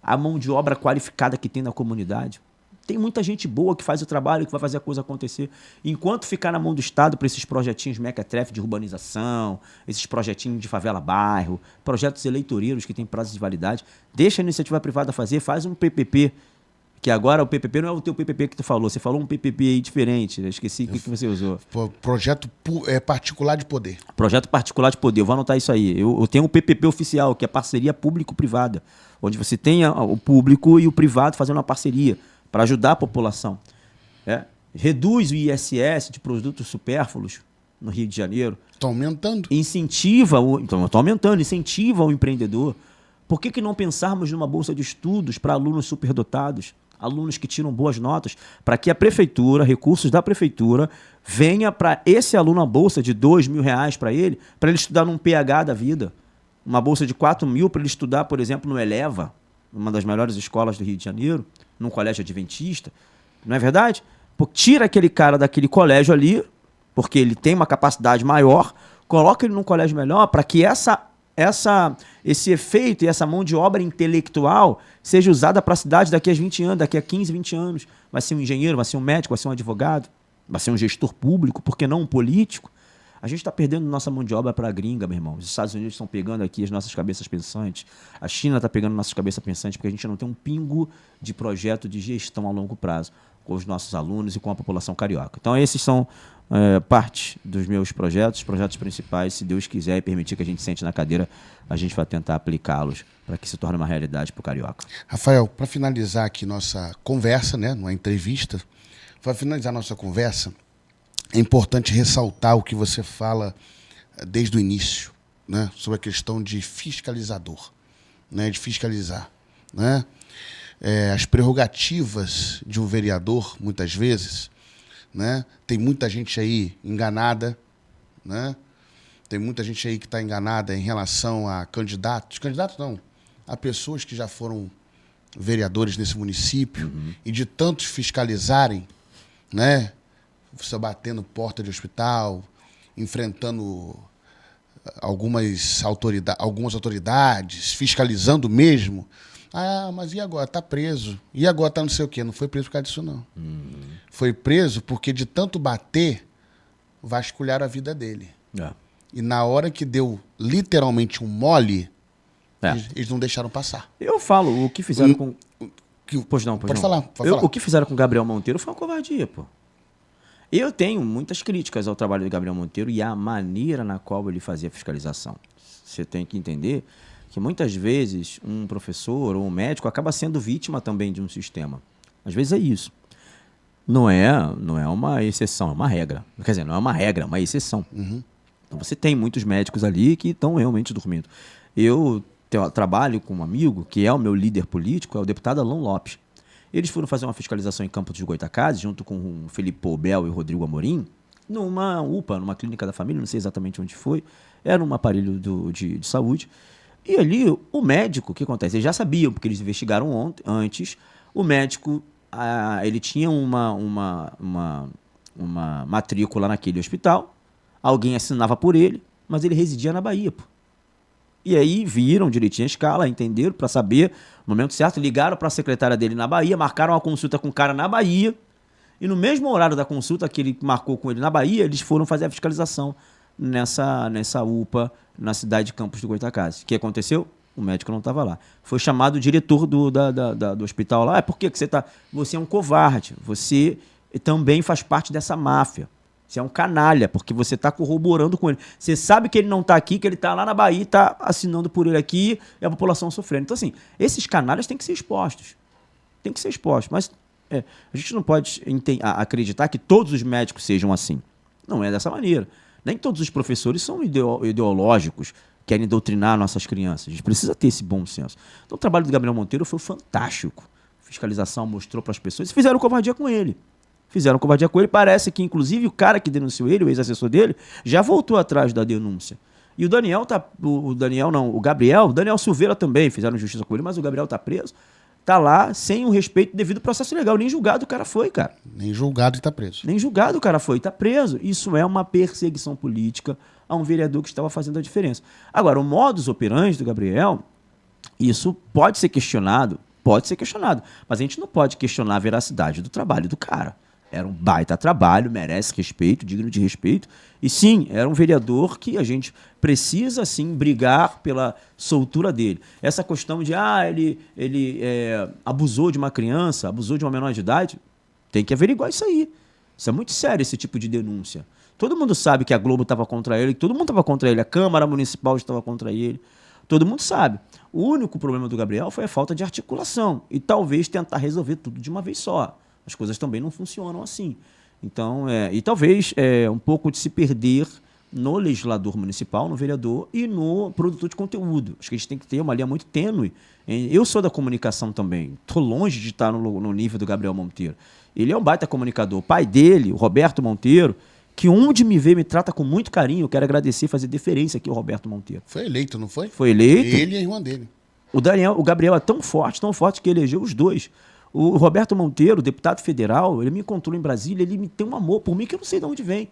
A mão de obra qualificada que tem na comunidade. Tem muita gente boa que faz o trabalho, que vai fazer a coisa acontecer. Enquanto ficar na mão do Estado para esses projetinhos mequetrefe de urbanização, esses projetinhos de favela-bairro, projetos eleitoreiros que têm prazo de validade, deixa a iniciativa privada fazer, faz um PPP, que agora o PPP não é o teu PPP que tu falou, você falou um PPP aí diferente, né? Esqueci o que você usou. Projeto particular de poder. Projeto particular de poder, eu vou anotar isso aí. Eu tenho um PPP oficial, que é parceria público-privada, onde você tem o público e o privado fazendo uma parceria para ajudar a população. Reduz o ISS de produtos supérfluos no Rio de Janeiro. Está aumentando. Incentiva o empreendedor. Por que não pensarmos numa bolsa de estudos para alunos superdotados? alunos que tiram boas notas, para que a prefeitura, recursos da prefeitura, venha para esse aluno a bolsa de R$ 2.000 para ele estudar num PH da vida. Uma bolsa de 4.000 para ele estudar, por exemplo, no Eleva, uma das melhores escolas do Rio de Janeiro, num colégio adventista. Não é verdade? Porque tira aquele cara daquele colégio ali, porque ele tem uma capacidade maior, coloca ele num colégio melhor para que esse efeito e essa mão de obra intelectual seja usada para a cidade daqui a 20 anos, daqui a 15, 20 anos. Vai ser um engenheiro, vai ser um médico, vai ser um advogado, vai ser um gestor público, por que não um político? A gente está perdendo nossa mão de obra para a gringa, meu irmão. Os Estados Unidos estão pegando aqui as nossas cabeças pensantes. A China está pegando nossas cabeças pensantes porque a gente não tem um pingo de projeto de gestão a longo prazo com os nossos alunos e com a população carioca. Então, esses são parte dos meus projetos principais. Se Deus quiser e permitir que a gente sente na cadeira, a gente vai tentar aplicá-los para que se torne uma realidade para o carioca. Rafael, para finalizar aqui nossa conversa, né, numa entrevista, para finalizar nossa conversa, é importante ressaltar o que você fala desde o início, né, sobre a questão de fiscalizador, né, de fiscalizar, né? As prerrogativas de um vereador, muitas vezes, né, tem muita gente aí enganada, né? Tem muita gente aí que está enganada em relação a candidatos não, a pessoas que já foram vereadores nesse município, e de tantos fiscalizarem, né? Você batendo porta de hospital, enfrentando algumas autoridades, fiscalizando mesmo. Ah, mas e agora? Está preso. E agora está não sei o quê. Não foi preso por causa disso, não. Foi preso porque de tanto bater, vasculharam a vida dele. E na hora que deu literalmente um mole, eles não deixaram passar. Eu falo, o que fizeram com... Pois não. Pode falar. O que fizeram com o Gabriel Monteiro foi uma covardia, pô. Eu tenho muitas críticas ao trabalho do Gabriel Monteiro e à maneira na qual ele fazia a fiscalização. Você tem que entender que muitas vezes um professor ou um médico acaba sendo vítima também de um sistema. Às vezes é isso. Não é uma exceção, é uma regra. Quer dizer, não é uma regra, é uma exceção. Então você tem muitos médicos ali que estão realmente dormindo. Eu trabalho com um amigo que é o meu líder político, é o deputado Alain Lopes. Eles foram fazer uma fiscalização em Campos de Goytacazes, junto com o Felipe Poubel e o Rodrigo Amorim, numa UPA, numa clínica da família, não sei exatamente onde foi, era um aparelho de saúde. E ali, o médico, o que acontece? Eles já sabiam, porque eles investigaram antes. O médico, ele tinha uma matrícula naquele hospital, alguém assinava por ele, mas ele residia na Bahia, pô. E aí viram direitinho a escala, entenderam, para saber o momento certo, ligaram para a secretária dele na Bahia, marcaram uma consulta com o cara na Bahia, e no mesmo horário da consulta que ele marcou com ele na Bahia, eles foram fazer a fiscalização nessa UPA, na cidade de Campos de Goytacazes. O que aconteceu? O médico não estava lá. Foi chamado o diretor do hospital lá. Por que você está... Você é um covarde, você também faz parte dessa máfia. Você é um canalha, porque você está corroborando com ele. Você sabe que ele não está aqui, que ele está lá na Bahia, está assinando por ele aqui, e a população sofrendo. Então, assim, esses canalhas têm que ser expostos. Tem que ser expostos. Mas a gente não pode acreditar que todos os médicos sejam assim. Não é dessa maneira. Nem todos os professores são ideológicos, querem doutrinar nossas crianças. A gente precisa ter esse bom senso. Então, o trabalho do Gabriel Monteiro foi fantástico. A fiscalização mostrou para as pessoas e fizeram covardia com ele. Parece que, inclusive, o cara que denunciou ele, o ex-assessor dele, já voltou atrás da denúncia. E o Daniel Silveira também, fizeram justiça com ele, mas o Gabriel está preso. Está lá sem o respeito devido ao processo legal. Nem julgado o cara foi, cara. Nem julgado e está preso. Nem julgado o cara foi, está preso. Isso é uma perseguição política a um vereador que estava fazendo a diferença. Agora, o modus operandi do Gabriel, isso pode ser questionado, mas a gente não pode questionar a veracidade do trabalho do cara. Era um baita trabalho, merece respeito, digno de respeito. E sim, era um vereador que a gente precisa, sim, brigar pela soltura dele. Essa questão de, ele abusou de uma criança, abusou de uma menor de idade, tem que averiguar isso aí. Isso é muito sério, esse tipo de denúncia. Todo mundo sabe que a Globo estava contra ele, que todo mundo estava contra ele, a Câmara Municipal estava contra ele. Todo mundo sabe. O único problema do Gabriel foi a falta de articulação e talvez tentar resolver tudo de uma vez só. As coisas também não funcionam assim. Então, e talvez um pouco de se perder no legislador municipal, no vereador e no produtor de conteúdo. Acho que a gente tem que ter uma linha muito tênue. Eu sou da comunicação também. Estou longe de estar no nível do Gabriel Monteiro. Ele é um baita comunicador. O pai dele, o Roberto Monteiro, que onde me vê, me trata com muito carinho. Eu quero agradecer e fazer deferência aqui ao Roberto Monteiro. Foi eleito, não foi? Foi eleito. Ele e a irmã dele. O Gabriel é tão forte que elegeu os dois. O Roberto Monteiro, deputado federal, ele me encontrou em Brasília, ele me tem um amor por mim que eu não sei de onde vem.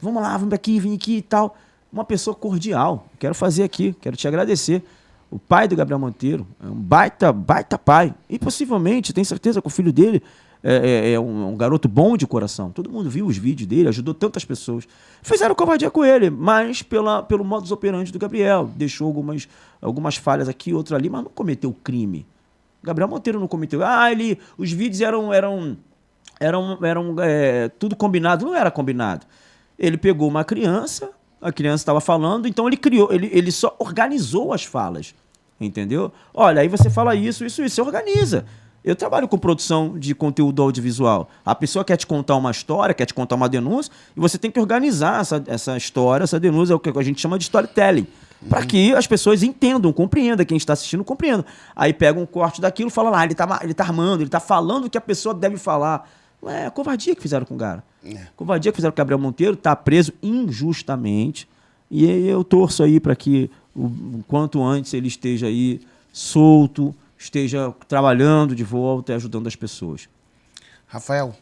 Vamos lá, vem aqui e tal. Uma pessoa cordial. Quero fazer aqui, quero te agradecer. O pai do Gabriel Monteiro é um baita pai. E possivelmente, tenho certeza que o filho dele é um garoto bom de coração. Todo mundo viu os vídeos dele, ajudou tantas pessoas. Fizeram covardia com ele, mas pelo modus operandi do Gabriel. Deixou algumas falhas aqui, outra ali, mas não cometeu crime. Gabriel Monteiro não cometeu. Os vídeos eram tudo combinado. Não era combinado. Ele pegou uma criança, a criança estava falando, então ele só organizou as falas. Entendeu? Olha, aí você fala isso, você organiza. Eu trabalho com produção de conteúdo audiovisual. A pessoa quer te contar uma história, quer te contar uma denúncia, e você tem que organizar essa história, essa denúncia, é o que a gente chama de storytelling. Para que as pessoas entendam, compreendam, quem está assistindo compreenda. Aí pega um corte daquilo e fala lá, ele tá armando, ele tá falando o que a pessoa deve falar. É a covardia que fizeram com o cara. Covardia que fizeram com o Gabriel Monteiro, tá preso injustamente. E eu torço aí para que o quanto antes ele esteja aí solto, esteja trabalhando de volta e ajudando as pessoas. Rafael,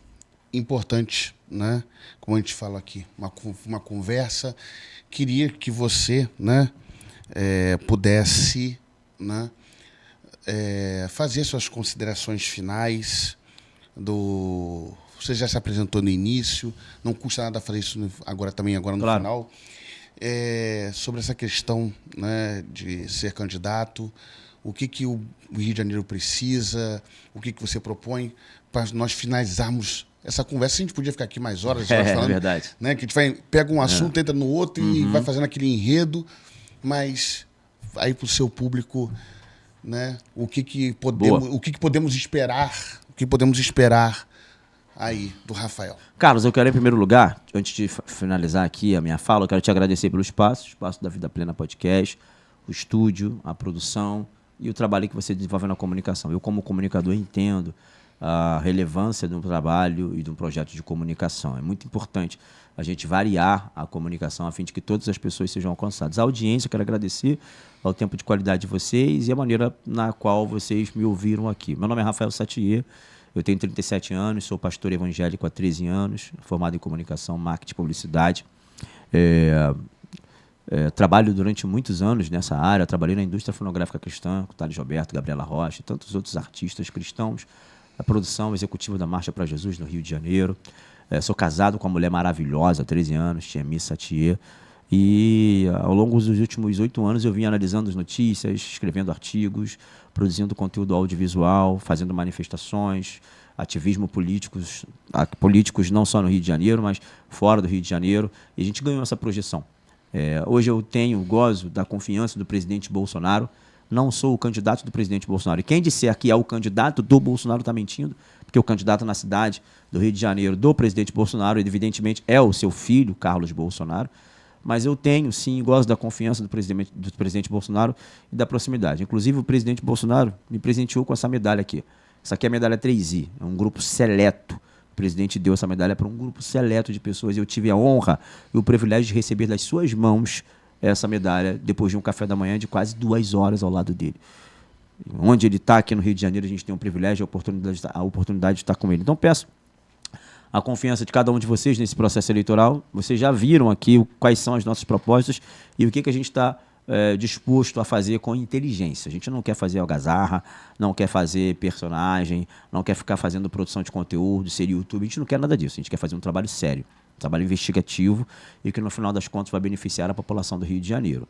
importante, né? Como a gente fala aqui, uma conversa. Queria que você, né, pudesse, né, fazer suas considerações finais. Você já se apresentou no início, não custa nada fazer isso agora no claro. Final. Sobre essa questão, né, de ser candidato, o que o Rio de Janeiro precisa, o que você propõe para nós finalizarmos essa conversa. A gente podia ficar aqui mais horas falando. É verdade. Né, que a gente pega um assunto, entra no outro e vai fazendo aquele enredo, mas aí para o seu público, né, o que podemos esperar aí do Rafael? Carlos, eu quero em primeiro lugar, antes de finalizar aqui a minha fala, eu quero te agradecer pelo espaço da Vida Plena Podcast, o estúdio, a produção e o trabalho que você desenvolve na comunicação. Eu, como comunicador, entendo a relevância do trabalho e do projeto de comunicação. É muito importante a gente variar a comunicação a fim de que todas as pessoas sejam alcançadas. A audiência, eu quero agradecer ao tempo de qualidade de vocês e a maneira na qual vocês me ouviram aqui. Meu nome é Rafael Satier, eu tenho 37 anos, sou pastor evangélico há 13 anos, formado em comunicação, marketing e publicidade. Trabalho durante muitos anos nessa área, trabalhei na indústria fonográfica cristã, com Thales Roberto, Gabriela Rocha e tantos outros artistas cristãos, a produção executiva da Marcha para Jesus no Rio de Janeiro. Sou casado com uma mulher maravilhosa há 13 anos, Tiemi Satier, e ao longo dos últimos 8 anos eu vim analisando as notícias, escrevendo artigos, produzindo conteúdo audiovisual, fazendo manifestações, ativismo políticos não só no Rio de Janeiro, mas fora do Rio de Janeiro, e a gente ganhou essa projeção. Hoje eu gozo da confiança do presidente Bolsonaro. Não sou o candidato do presidente Bolsonaro. E quem disser que é o candidato do Bolsonaro está mentindo, porque o candidato na cidade do Rio de Janeiro do presidente Bolsonaro, evidentemente, é o seu filho, Carlos Bolsonaro. Mas eu tenho, sim, gosto da confiança do presidente Bolsonaro e da proximidade. Inclusive, o presidente Bolsonaro me presenteou com essa medalha aqui. Essa aqui é a medalha 3i, é um grupo seleto. O presidente deu essa medalha para um grupo seleto de pessoas. Eu tive a honra e o privilégio de receber das suas mãos essa medalha depois de um café da manhã de quase 2 horas ao lado dele. Onde ele está, aqui no Rio de Janeiro, a gente tem um privilégio, a oportunidade de estar com ele. Então peço a confiança de cada um de vocês nesse processo eleitoral. Vocês já viram aqui quais são as nossas propostas e o que a gente está disposto a fazer com inteligência. A gente não quer fazer algazarra, não quer fazer personagem, não quer ficar fazendo produção de conteúdo, ser YouTube. A gente não quer nada disso. A gente quer fazer um trabalho sério, um trabalho investigativo e que no final das contas vai beneficiar a população do Rio de Janeiro.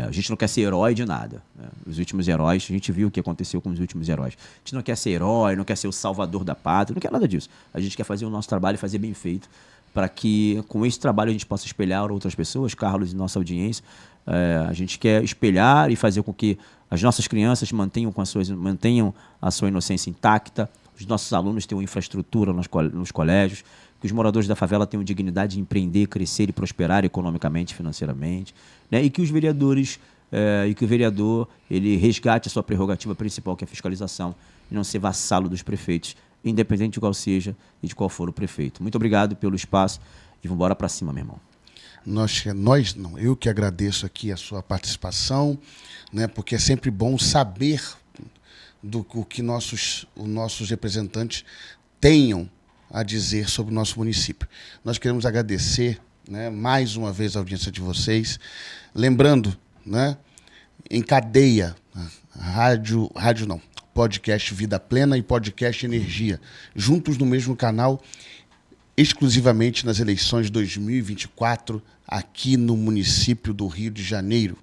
A gente não quer ser herói de nada, né? Os últimos heróis, a gente viu o que aconteceu com os últimos heróis. A gente não quer ser herói, não quer ser o salvador da pátria, não quer nada disso. A gente quer fazer o nosso trabalho e fazer bem feito para que com esse trabalho a gente possa espelhar outras pessoas, Carlos e nossa audiência. A gente quer espelhar e fazer com que as nossas crianças mantenham a sua inocência intacta, os nossos alunos tenham infraestrutura nos colégios, que os moradores da favela tenham dignidade de empreender, crescer e prosperar economicamente, financeiramente, né? E que os vereadores e que o vereador ele resgate a sua prerrogativa principal, que é a fiscalização, e não ser vassalo dos prefeitos, independente de qual seja e de qual for o prefeito. Muito obrigado pelo espaço e vamos embora para cima, meu irmão. Eu que agradeço aqui a sua participação, né, porque é sempre bom saber do que os nossos representantes tenham a dizer sobre o nosso município. Nós queremos agradecer, né, mais uma vez a audiência de vocês, lembrando, né, em cadeia, podcast Vida Plena e podcast Energia, juntos no mesmo canal, exclusivamente nas eleições de 2024, aqui no município do Rio de Janeiro.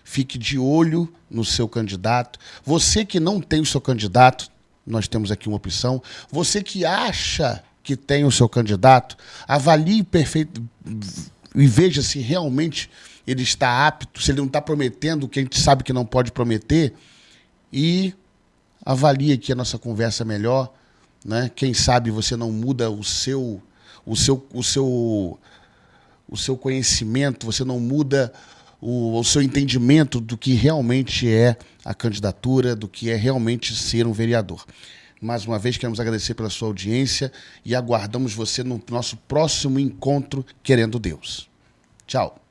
Fique de olho no seu candidato. Você que não tem o seu candidato, nós temos aqui uma opção. Você que acha que tem o seu candidato, avalie perfeito e veja se realmente ele está apto, se ele não está prometendo o que a gente sabe que não pode prometer, e avalie aqui a nossa conversa melhor, né? Quem sabe você não muda o seu conhecimento, você não muda o seu entendimento do que realmente é a candidatura, do que é realmente ser um vereador. Mais uma vez, queremos agradecer pela sua audiência e aguardamos você no nosso próximo encontro, querendo Deus. Tchau.